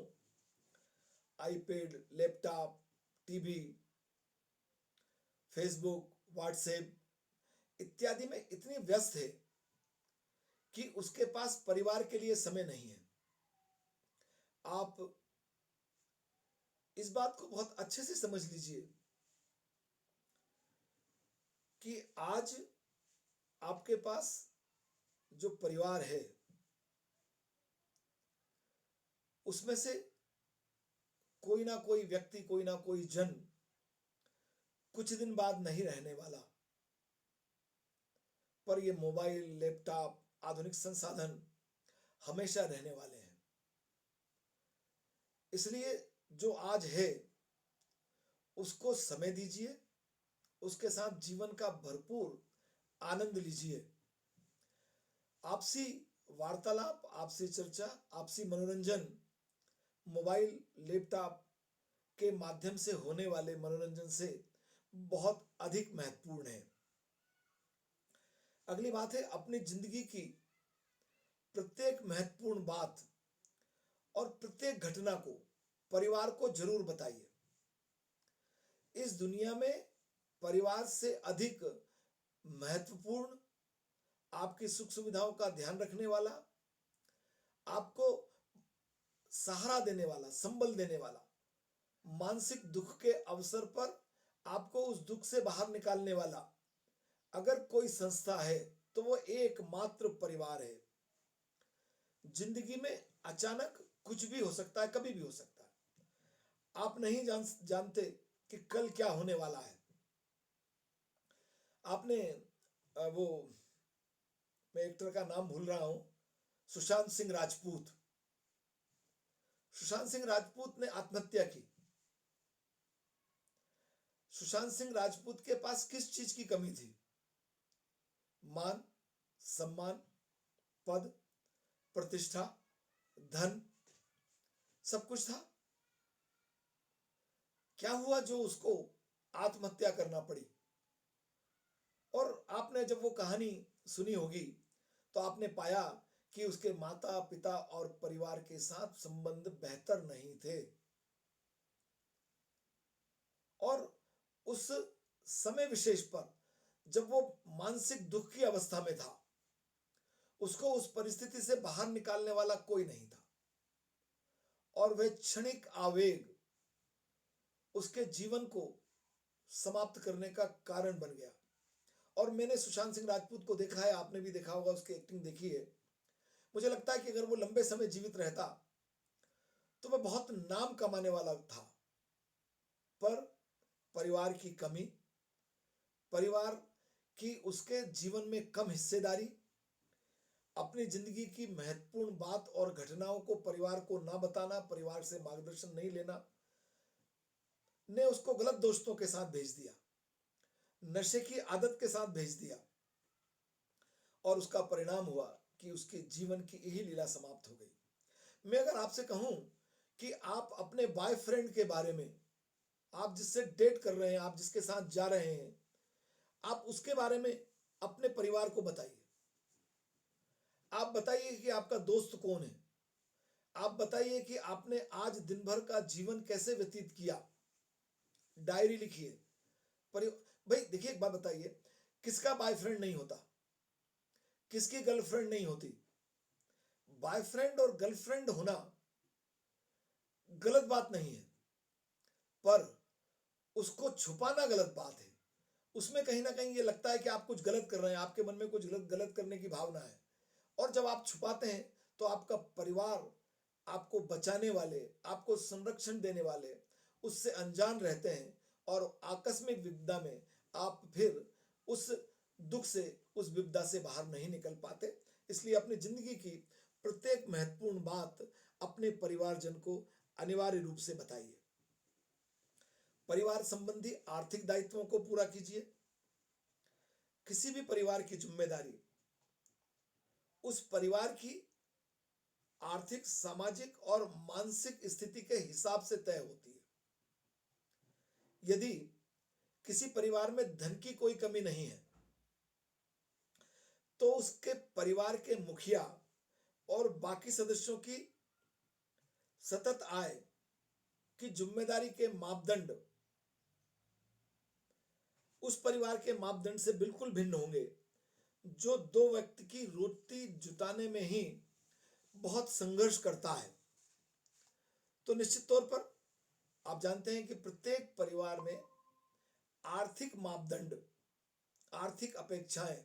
iPad, laptop, TV, Facebook, WhatsApp इत्यादि में इतनी व्यस्त है कि उसके पास परिवार के लिए समय नहीं है। आप इस बात को बहुत अच्छे से समझ लीजिए कि आज आपके पास जो परिवार है उसमें से कोई ना कोई व्यक्ति, कोई ना कोई जन कुछ दिन बाद नहीं रहने वाला, पर ये मोबाइल, लैपटॉप, आधुनिक संसाधन हमेशा रहने वाले हैं। इसलिए जो आज है उसको समय दीजिए, उसके साथ जीवन का भरपूर आनंद लीजिए। आपसी वार्तालाप, आपसी चर्चा, आपसी मनोरंजन मोबाइल, लैपटॉप के माध्यम से होने वाले मनोरंजन से बहुत अधिक महत्वपूर्ण है। अगली बात है, अपनी जिंदगी की प्रत्येक महत्वपूर्ण बात और प्रत्येक घटना को परिवार को जरूर बताइए। इस दुनिया में परिवार से अधिक महत्वपूर्ण, आपकी सुख सुविधाओं का ध्यान रखने वाला, आपको सहारा देने वाला, संबल देने वाला, मानसिक दुख के अवसर पर आपको उस दुख से बाहर निकालने वाला अगर कोई संस्था है तो वो एकमात्र परिवार है। जिंदगी में अचानक कुछ भी हो सकता है, कभी भी हो सकता है। आप नहीं जानते कि कल क्या होने वाला है। आपने वो, मैं एक्टर का नाम भूल रहा हूं, सुशांत सिंह राजपूत। सुशांत सिंह राजपूत ने आत्महत्या की। सुशांत सिंह राजपूत के पास किस चीज की कमी थी? मान, सम्मान, पद, प्रतिष्ठा, धन, सब कुछ था। क्या हुआ जो उसको आत्महत्या करना पड़ी? और आपने जब वो कहानी सुनी होगी तो आपने पाया कि उसके माता पिता और परिवार के साथ संबंध बेहतर नहीं थे। और उस समय विशेष पर जब वो मानसिक दुख की अवस्था में था, उसको उस परिस्थिति से बाहर निकालने वाला कोई नहीं था और वह क्षणिक आवेग उसके जीवन को समाप्त करने का कारण बन गया। और मैंने सुशांत सिंह राजपूत को देखा है, आपने भी देखा होगा, उसकी एक्टिंग देखी है। मुझे लगता है कि अगर वो लंबे समय जीवित रहता तो वह बहुत नाम कमाने वाला था। पर परिवार की कमी, परिवार की उसके जीवन में कम हिस्सेदारी, अपनी जिंदगी की महत्वपूर्ण बात और घटनाओं को परिवार को ना बताना, परिवार से मार्गदर्शन नहीं लेना, ने उसको गलत दोस्तों के साथ भेज दिया, नशे की आदत के साथ भेज दिया और उसका परिणाम हुआ कि उसके जीवन की यही लीला समाप्त हो गई। मैं अगर आपसे कहूं कि आप अपने बॉयफ्रेंड के बारे में, आप जिससे डेट कर रहे हैं, आप जिसके साथ जा रहे हैं, आप उसके बारे में अपने परिवार को बताइए। आप बताइए कि आपका दोस्त कौन है। आप बताइए कि आपने आज दिन भर का जीवन कैसे व्यतीत किया। डायरी लिखिए। भाई देखिए, एक बात बताइए, किसका बॉयफ्रेंड नहीं होता, किसकी गर्लफ्रेंड नहीं होती, बॉयफ्रेंड और गर्लफ्रेंड होना गलत बात नहीं है, पर उसको छुपाना गलत बात है। उसमें कहीं ना कहीं ये लगता है कि आप कुछ गलत कर रहे हैं, आपके मन में कुछ गलत गलत करने की भावना है। और जब आप छुपाते हैं तो आपका परिवार, आपको बचाने वाले, आपको संरक्षण देने वाले उससे अनजान रहते हैं, और आकस्मिक विपदा में आप फिर उस दुख से, उस विपदा से बाहर नहीं निकल पाते। इसलिए अपनी जिंदगी की प्रत्येक महत्वपूर्ण बात अपने परिवारजन को अनिवार्य रूप से बताइए। परिवार संबंधी आर्थिक दायित्वों को पूरा कीजिए। किसी भी परिवार की जिम्मेदारी उस परिवार की आर्थिक, सामाजिक और मानसिक स्थिति के हिसाब से तय होती है। यदि किसी परिवार में धन की कोई कमी नहीं है तो उसके परिवार के मुखिया और बाकी सदस्यों की सतत आय की जिम्मेदारी के मापदंड उस परिवार के मापदंड से बिल्कुल भिन्न होंगे जो दो व्यक्ति की रोटी जुटाने में ही बहुत संघर्ष करता है। तो निश्चित तौर पर आप जानते हैं कि प्रत्येक परिवार में आर्थिक मापदंड, आर्थिक अपेक्षाएं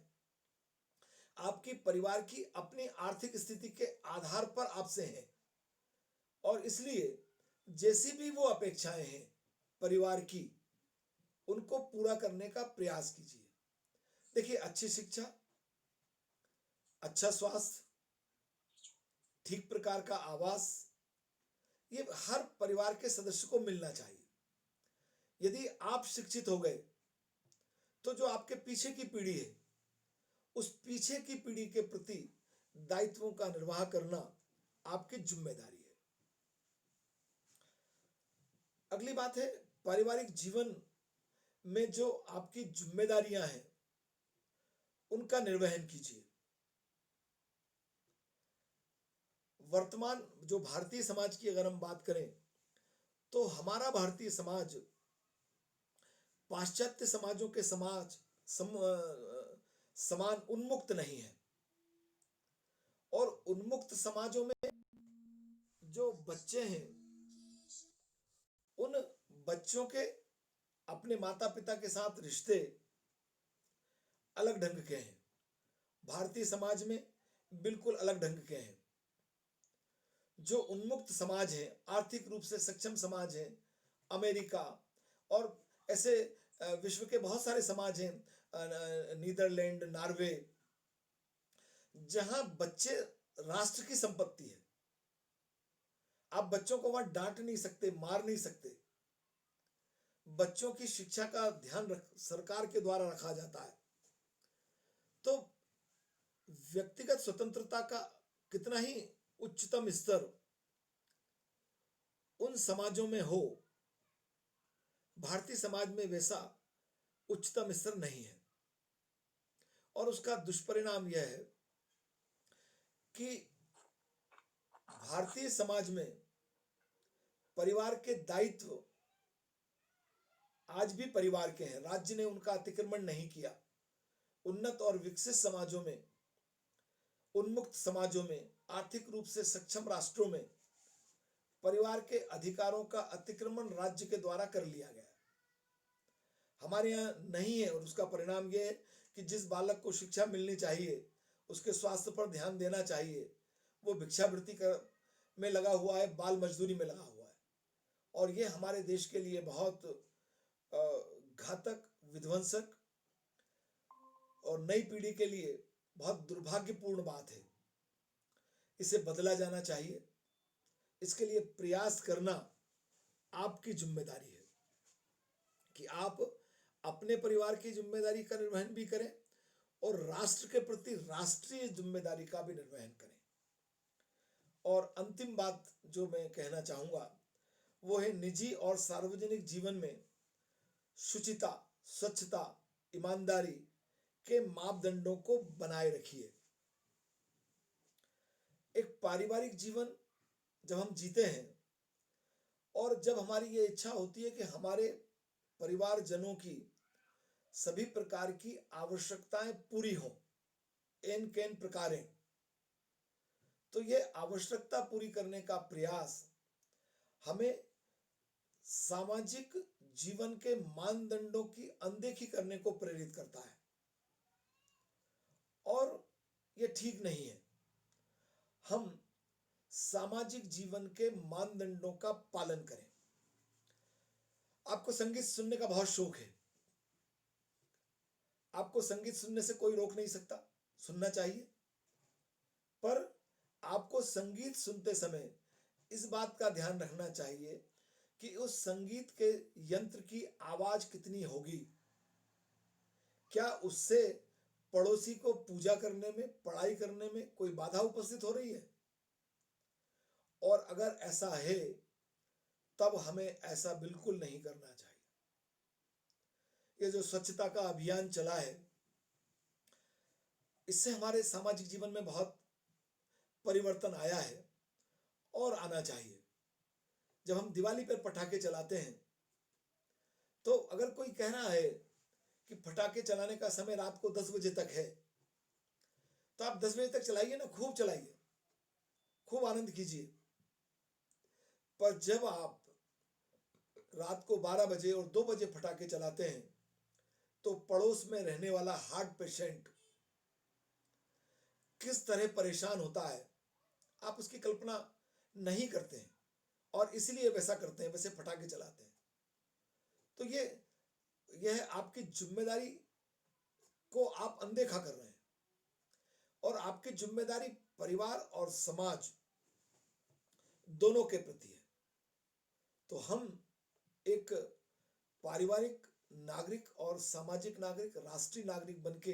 आपकी परिवार की अपनी आर्थिक स्थिति के आधार पर आपसे हैं, और इसलिए जैसी भी वो अपेक्षाएं हैं परिवार की, उनको पूरा करने का प्रयास कीजिए। देखिए, अच्छी शिक्षा, अच्छा स्वास्थ्य, ठीक प्रकार का आवास, ये हर परिवार के सदस्य को मिलना चाहिए। यदि आप शिक्षित हो गए तो जो आपके पीछे की पीढ़ी है, उस पीछे की पीढ़ी के प्रति दायित्वों का निर्वाह करना आपकी जिम्मेदारी है। अगली बात है, पारिवारिक जीवन में जो आपकी जिम्मेदारियां हैं उनका निर्वहन कीजिए। वर्तमान जो भारतीय समाज की अगर हम बात करें तो हमारा भारतीय समाज पाश्चात्य समाजों के समान उन्मुक्त नहीं है। और उन्मुक्त समाजों में जो बच्चे हैं, उन बच्चों के अपने माता पिता के साथ रिश्ते अलग ढंग के हैं। भारतीय समाज में बिल्कुल अलग ढंग के हैं। जो उन्मुक्त समाज है, आर्थिक रूप से सक्षम समाज है, अमेरिका और ऐसे विश्व के बहुत सारे समाज हैं, नीदरलैंड, नॉर्वे, जहां बच्चे राष्ट्र की संपत्ति है। आप बच्चों को वहां डांट नहीं सकते, मार नहीं सकते। बच्चों की शिक्षा का ध्यान सरकार के द्वारा रखा जाता है। तो व्यक्तिगत स्वतंत्रता का कितना ही उच्चतम स्तर उन समाजों में हो, भारतीय समाज में वैसा उच्चतम स्तर नहीं है। और उसका दुष्परिणाम यह है कि भारतीय समाज में परिवार के दायित्व आज भी परिवार के हैं। राज्य ने उनका अतिक्रमण नहीं किया। उन्नत और विकसित समाजों में, उन्मुक्त समाजों में, आर्थिक रूप से सक्षम राष्ट्रों में परिवार के अधिकारों का अतिक्रमण राज्य के द्वारा कर लिया गया। हमारे यहाँ नहीं है, और उसका परिणाम यह है कि जिस बालक को शिक्षा मिलनी चाहिए, उसके स्वास्थ्य पर ध्यान देना चाहिए, वो भिक्षावृत्ति में लगा हुआ है, बाल मजदूरी में लगा हुआ है। और ये हमारे देश के लिए बहुत घातक, विध्वंसक और नई पीढ़ी के लिए बहुत दुर्भाग्यपूर्ण बात है। इसे बदला जाना चाहिए। इसके लिए प्रयास करना आपकी जिम्मेदारी है कि आप अपने परिवार की जिम्मेदारी का निर्वहन भी करें और राष्ट्र के प्रति राष्ट्रीय जिम्मेदारी का भी निर्वहन करें। और अंतिम बात जो मैं कहना चाहूंगा वो है, निजी और सार्वजनिक जीवन में शुचिता, स्वच्छता, ईमानदारी के मापदंडों को बनाए रखिए। एक पारिवारिक जीवन जब हम जीते हैं और जब हमारी ये इच्छा होती है कि हमारे परिवारजनों की सभी प्रकार की आवश्यकताएं पूरी हों, एन कैन प्रकारें, तो ये आवश्यकता पूरी करने का प्रयास हमें सामाजिक जीवन के मानदंडों की अनदेखी करने को प्रेरित करता है और ये ठीक नहीं है। हम सामाजिक जीवन के मानदंडों का पालन करें। आपको संगीत सुनने का बहुत शौक है, आपको संगीत सुनने से कोई रोक नहीं सकता, सुनना चाहिए। पर आपको संगीत सुनते समय इस बात का ध्यान रखना चाहिए कि उस संगीत के यंत्र की आवाज कितनी होगी। क्या उससे पड़ोसी को पूजा करने में, पढ़ाई करने में कोई बाधा उपस्थित हो रही है? और अगर ऐसा है तब हमें ऐसा बिल्कुल नहीं करना चाहिए। ये जो स्वच्छता का अभियान चला है, इससे हमारे सामाजिक जीवन में बहुत परिवर्तन आया है और आना चाहिए। जब हम दिवाली पर पटाखे चलाते हैं तो अगर कोई कह रहा है कि पटाखे चलाने का समय रात को 10 बजे तक है, तो आप 10 बजे तक चलाइए ना, खूब चलाइए, खूब आनंद कीजिए। पर जब आप रात को 12 बजे और 2 बजे पटाखे चलाते हैं तो पड़ोस में रहने वाला हार्ट पेशेंट किस तरह परेशान होता है, आप उसकी कल्पना नहीं करते हैं और इसलिए वैसा करते हैं, वैसे पटाखे चलाते हैं। तो यह आपकी जिम्मेदारी को आप अनदेखा कर रहे हैं और आपकी जिम्मेदारी परिवार और समाज दोनों के प्रति है। तो हम एक पारिवारिक नागरिक और सामाजिक नागरिक, राष्ट्रीय नागरिक बनके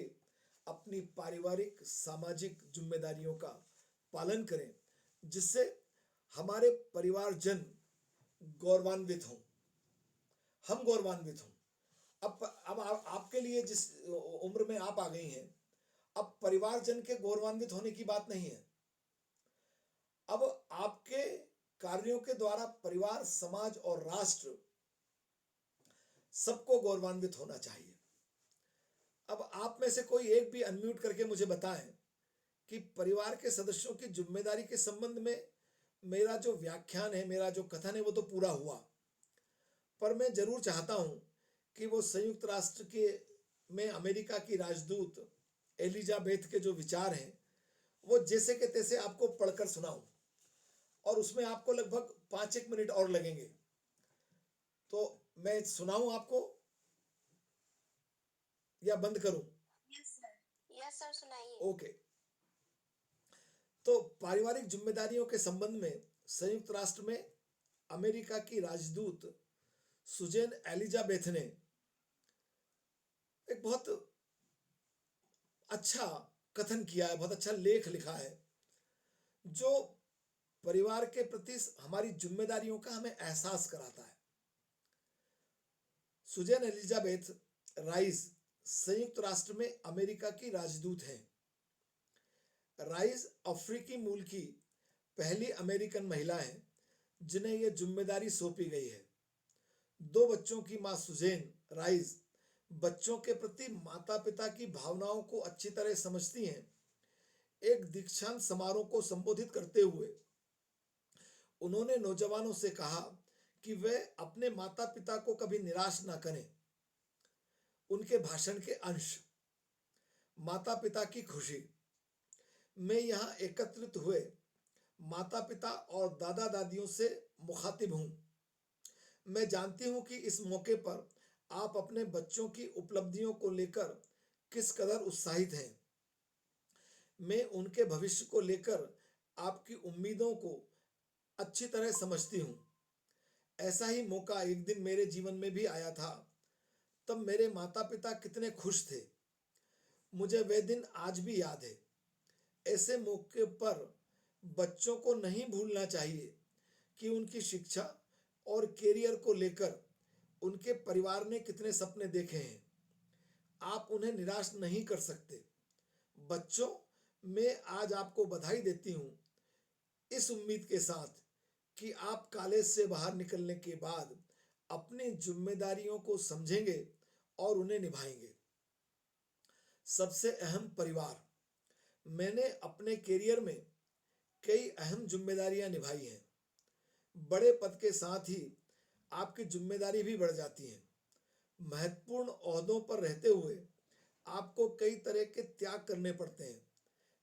अपनी पारिवारिक सामाजिक जिम्मेदारियों का पालन करें, जिससे हमारे परिवारजन गौरवान्वित हों, हम गौरवान्वित हों। अब आपके लिए जिस उम्र में आप आ गई हैं, अब परिवारजन के गौरवान्वित होने की बात नहीं है। अब आपके कार्यों के द्वारा परिवार, समाज और राष्ट्र सबको गौरवान्वित होना चाहिए। अब आप में से कोई एक भी अनम्यूट करके मुझे बताएं कि परिवार के सदस्यों की जिम्मेदारी के संबंध में मेरा जो व्याख्यान है, मेरा जो कथन है, वो तो पूरा हुआ, पर मैं जरूर चाहता हूं कि वो संयुक्त राष्ट्र के में अमेरिका की राजदूत एलिजाबेथ के जो विचार हैं वो जैसे के तैसे आपको पढ़कर सुनाऊं, और उसमें आपको लगभग 5-1 मिनट और लगेंगे। तो मैं सुनाऊं आपको या बंद करूं? यस सर, सुनाइए। ओके। तो पारिवारिक जिम्मेदारियों के संबंध में संयुक्त राष्ट्र में अमेरिका की राजदूत सुजेन एलिजाबेथ ने एक बहुत अच्छा कथन किया है, बहुत अच्छा लेख लिखा है, जो परिवार के प्रति हमारी जिम्मेदारियों का हमें एहसास कराता है। सुजेन एलिजाबेथ राइस संयुक्त राष्ट्र में अमेरिका की राजदूत हैं। राइस अफ्रीकी मूल की पहली अमेरिकन महिला है जिन्हें यह जिम्मेदारी सौंपी गई है। 2 बच्चों की मां सुजेन राइस बच्चों के प्रति माता पिता की भावनाओं को अच्छी तरह समझती हैं। एक दीक्षांत समारोह को संबोधित करते हुए उन्होंने नौजवानों से कहा कि वे अपने माता पिता को कभी निराश ना करें। उनके भाषण के अंश, माता पिता की खुशी। मैं यहाँ एकत्रित हुए माता पिता और दादा दादियों से मुखातिब हूँ। मैं जानती हूँ कि इस मौके पर आप अपने बच्चों की उपलब्धियों को लेकर किस कदर उत्साहित हैं। मैं उनके भविष्य को लेकर आपकी उम्मीदों को अच्छी तरह समझती हूँ। ऐसा ही मौका एक दिन मेरे जीवन में भी आया था। तब मेरे माता पिता कितने खुश थे, मुझे वह दिन आज भी याद है। ऐसे मौके पर बच्चों को नहीं भूलना चाहिए कि उनकी शिक्षा और कैरियर को लेकर उनके परिवार ने कितने सपने देखे हैं। आप उन्हें निराश नहीं कर सकते। बच्चों, मैं आज आपको बधाई देती हूँ, इस उम्मीद के साथ कि आप कॉलेज से बाहर निकलने के बाद अपनी जिम्मेदारियों को समझेंगे और उन्हें निभाएंगे। सबसे अहम, परिवार। मैंने अपने कैरियर में कई अहम जिम्मेदारियां निभाई हैं। बड़े पद के साथ ही आपकी जिम्मेदारी भी बढ़ जाती है। महत्वपूर्ण ओहदों पर रहते हुए आपको कई तरह के त्याग करने पड़ते हैं,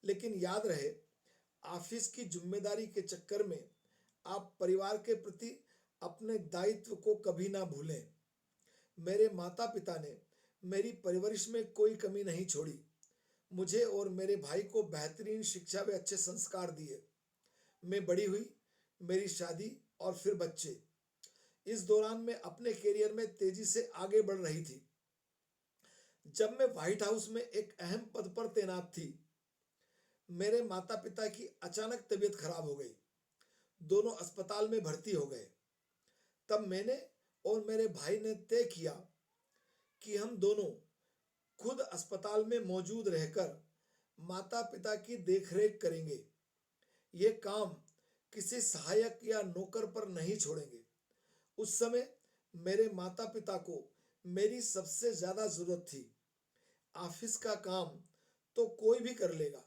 लेकिन याद रहे, ऑफिस की जिम्मेदारी के चक्कर में आप परिवार के प्रति अपने दायित्व को कभी ना भूलें। मेरे माता पिता ने मेरी परवरिश में कोई कमी नहीं छोड़ी। मुझे और मेरे भाई को बेहतरीन शिक्षा व अच्छे संस्कार दिए। मैं बड़ी हुई, मेरी शादी और फिर बच्चे। इस दौरान मैं अपने करियर में तेजी से आगे बढ़ रही थी। जब मैं व्हाइट हाउस में एक अहम पद पर तैनात थी, मेरे माता पिता की अचानक तबीयत खराब हो गई। दोनों अस्पताल में भर्ती हो गए। तब मैंने और मेरे भाई ने तय किया कि हम दोनों खुद अस्पताल में मौजूद रहकर माता पिता की देखरेख करेंगे। ये काम किसी सहायक या नौकर पर नहीं छोड़ेंगे। उस समय मेरे माता पिता को मेरी सबसे ज्यादा जरूरत थी। ऑफिस का काम तो कोई भी कर लेगा,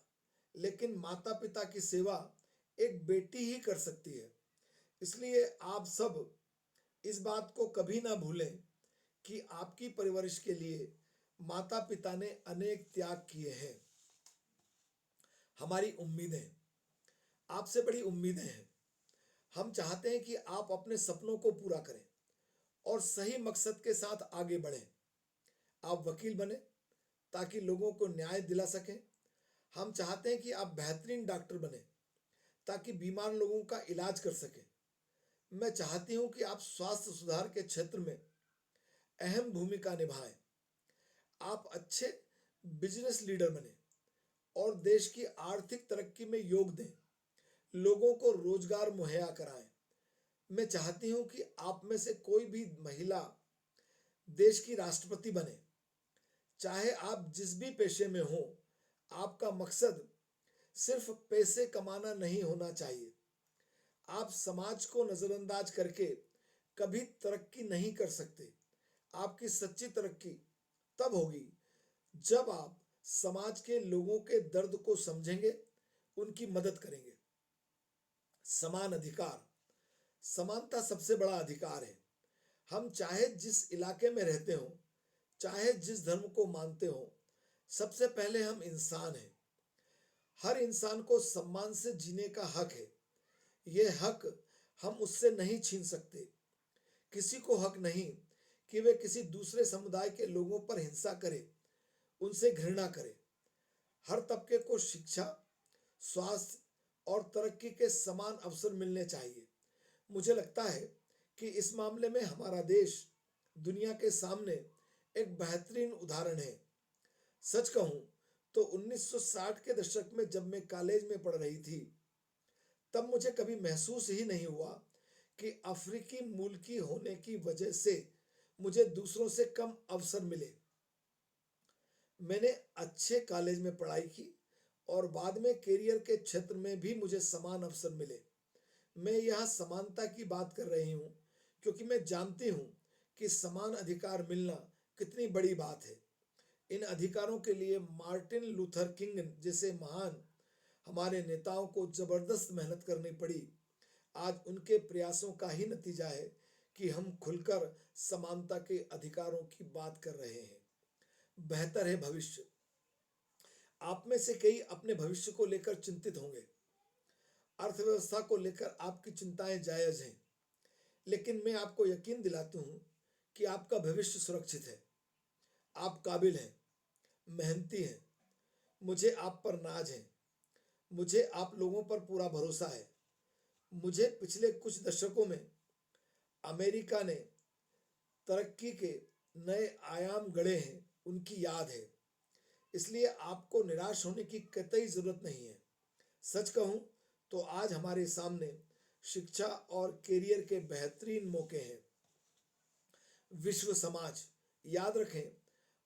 लेकिन माता पिता की सेवा एक बेटी ही कर सकती है। इसलिए आप सब इस बात को कभी ना भूलें कि आपकी परवरिश के लिए माता पिता ने अनेक त्याग किए हैं। हमारी उम्मीदें, आपसे बड़ी उम्मीदें हैं। हम चाहते हैं कि आप अपने सपनों को पूरा करें और सही मकसद के साथ आगे बढ़ें। आप वकील बने ताकि लोगों को न्याय दिला सकें। हम चाहते हैं कि आप बेहतरीन डॉक्टर बने ताकि बीमार लोगों का इलाज कर सकें। मैं चाहती हूं कि आप स्वास्थ्य सुधार के क्षेत्र में अहम भूमिका निभाएं। आप अच्छे बिजनेस लीडर बने और देश की आर्थिक तरक्की में योग दें, लोगों को रोजगार मुहैया कराएं। मैं चाहती हूं कि आप में से कोई भी महिला देश की राष्ट्रपति बने। चाहे आप जिस भी पेशे में हो, आपका मकसद सिर्फ पैसे कमाना नहीं होना चाहिए। आप समाज को नजरअंदाज करके कभी तरक्की नहीं कर सकते। आपकी सच्ची तरक्की तब होगी जब आप समाज के लोगों के दर्द को समझेंगे, उनकी मदद करेंगे। समान अधिकार, समानता सबसे बड़ा अधिकार है। हम चाहे जिस इलाके में रहते हो, चाहे जिस धर्म को मानते हो, सबसे पहले हम इंसान हैं। हर इंसान को सम्मान से जीने का हक है। यह हक हम उससे नहीं छीन सकते। किसी को हक नहीं कि वे किसी दूसरे समुदाय के लोगों पर हिंसा करे, उनसे घृणा करे। हर तबके को शिक्षा, स्वास्थ्य और तरक्की के समान अवसर मिलने चाहिए। मुझे लगता है कि इस मामले में हमारा देश दुनिया के सामने एक बेहतरीन उदाहरण है। सच कहूं तो 1960 के दशक में जब मैं कॉलेज में पढ़ रही थी, तब मुझे कभी महसूस ही नहीं हुआ कि अफ्रीकी मूल की होने की वजह से मुझे दूसरों से कम अवसर मिले। मैंने अच्छे कॉलेज में पढ़ाई की और बाद में करियर के क्षेत्र में भी मुझे समान अवसर मिले। मैं यह समानता की बात कर रही हूँ क्योंकि मैं जानती हूँ कि समान अधिकार मिलना कितनी बड़ी बात है। इन अधिकारों के लिए मार्टिन लूथर किंग जैसे महान हमारे नेताओं को जबरदस्त मेहनत करनी पड़ी। आज उनके प्रयासों का ही नतीजा है कि हम खुलकर समानता के अधिकारों की बात कर रहे हैं। बेहतर है भविष्य। आप में से कई अपने भविष्य को लेकर चिंतित होंगे। अर्थव्यवस्था को लेकर आपकी चिंताएं जायज हैं, लेकिन मैं आपको यकीन दिलाता हूं कि आपका भविष्य सुरक्षित है। आप काबिल हैं, मेहनती हैं। मुझे आप पर नाज है। मुझे आप लोगों पर पूरा भरोसा है। मुझे पिछले कुछ दशकों में अमेरिका ने तरक्की के नए आयाम गढ़े हैं, उनकी याद है। इसलिए आपको निराश होने की कतई जरूरत नहीं है। सच कहूं तो आज हमारे सामने शिक्षा और करियर के बेहतरीन मौके हैं। विश्व समाज, याद रखें,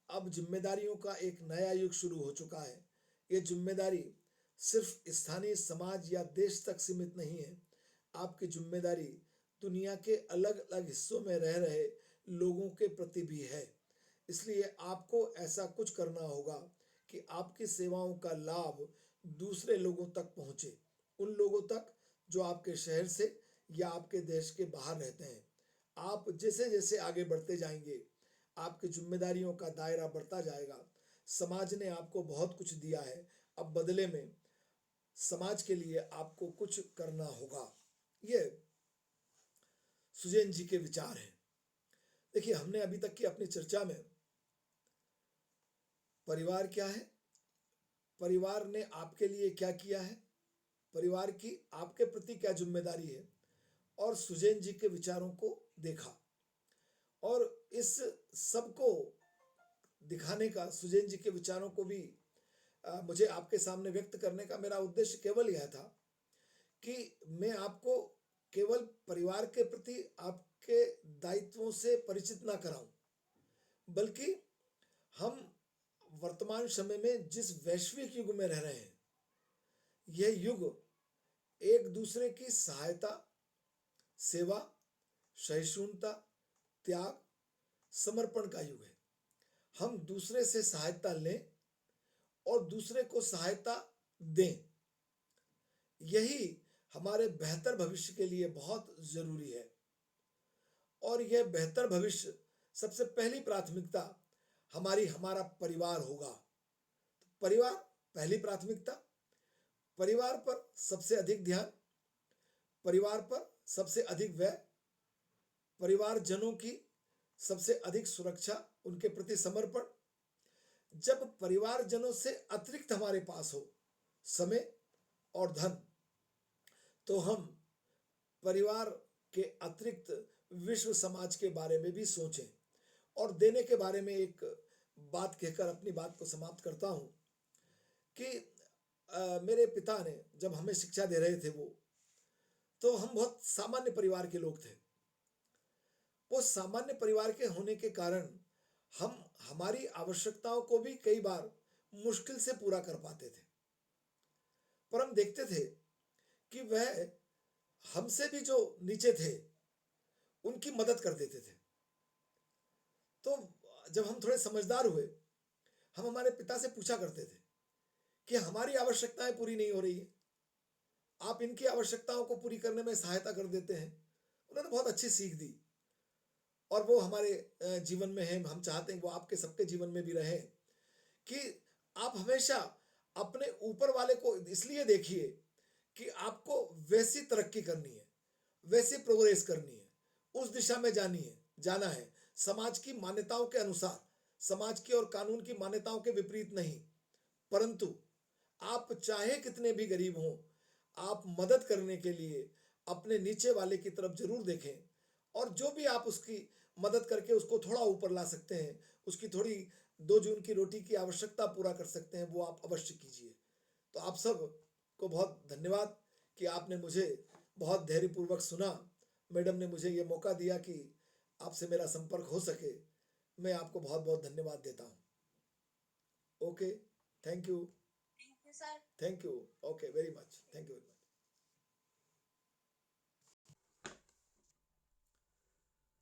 अब जिम्मेदारियों का एक नया युग शुरू हो चुका है। ये जिम्मेदारी सिर्फ स्थानीय समाज या देश तक सीमित नहीं है। आपकी जिम्मेदारी दुनिया के अलग अलग हिस्सों में रह रहे लोगों के प्रति भी है। इसलिए आपको ऐसा कुछ करना होगा कि आपकी सेवाओं का लाभ दूसरे लोगों तक पहुंचे। उन लोगों तक जो आपके शहर से या आपके देश के बाहर रहते हैं। आप जैसे जैसे आगे बढ़ते जाएंगे, आपकी जिम्मेदारियों का दायरा बढ़ता जाएगा। समाज ने आपको बहुत कुछ दिया है, अब बदले में समाज के लिए आपको कुछ करना होगा। ये सुजैन जी के विचार हैं। देखिए, हमने अभी तक की अपनी चर्चा में परिवार क्या है, परिवार ने आपके लिए क्या किया है, परिवार की आपके प्रति क्या जिम्मेदारी है, और सुजैन जी के विचारों को देखा। और इस सब को दिखाने का, सुजैन जी के विचारों को भी मुझे आपके सामने व्यक्त करने का मेरा उद्देश्य केवल यह था कि मैं आपको केवल परिवार के प्रति आपके दायित्वों से परिचित ना कराऊं, बल्कि हम वर्तमान समय में जिस वैश्विक युग में रह रहे हैं, यह युग एक दूसरे की सहायता, सेवा, सहिष्णुता, त्याग, समर्पण का युग है। हम दूसरे से सहायता लें और दूसरे को सहायता दें, यही हमारे बेहतर भविष्य के लिए बहुत जरूरी है। और यह बेहतर भविष्य सबसे पहली प्राथमिकता हमारा परिवार होगा। परिवार पहली प्राथमिकता, परिवार पर सबसे अधिक ध्यान, परिवार पर सबसे अधिक व्यय, परिवारजनों की सबसे अधिक सुरक्षा, उनके प्रति समर्पण। जब परिवारजनों से अतिरिक्त हमारे पास हो समय और धन, तो हम परिवार के अतिरिक्त विश्व समाज के बारे में भी सोचें। और देने के बारे में एक बात कहकर अपनी बात को समाप्त करता हूं कि मेरे पिता ने जब हमें शिक्षा दे रहे थे तो हम बहुत सामान्य परिवार के लोग थे। वो सामान्य परिवार के होने के कारण हम हमारी आवश्यकताओं को भी कई बार मुश्किल से पूरा कर पाते थे, पर हम देखते थे कि वह हमसे भी जो नीचे थे उनकी मदद कर देते थे। तो जब हम थोड़े समझदार हुए, हम हमारे पिता से पूछा करते थे कि हमारी आवश्यकताएं पूरी नहीं हो रही है, आप इनकी आवश्यकताओं को पूरी करने में सहायता कर देते हैं। उन्होंने बहुत अच्छी सीख दी और वो हमारे जीवन में है। हम चाहते हैं वो आपके सबके जीवन में भी रहे कि आप हमेशा अपने ऊपर वाले को इसलिए देखिए कि आपको वैसी तरक्की करनी है, वैसी प्रोग्रेस करनी है, उस दिशा में जाना है, समाज की मान्यताओं के अनुसार, समाज की और कानून की मान्यताओं के विपरीत नहीं। परंतु आप चाहे कितने भी गरीब हों, आप मदद करने के लिए अपने नीचे वाले की तरफ जरूर देखें, और जो भी आप उसकी मदद करके उसको थोड़ा ऊपर ला सकते हैं, उसकी थोड़ी 2 जून की रोटी की आवश्यकता पूरा कर सकते हैं, वो आप अवश्य कीजिए। तो आप सब को बहुत धन्यवाद कि आपने मुझे बहुत धैर्यपूर्वक सुना। मैडम ने मुझे ये मौका दिया कि आपसे मेरा संपर्क हो सके। मैं आपको बहुत बहुत धन्यवाद देता हूँ। Okay, thank you. Thank you, sir. Thank you. Okay, very much, thank you.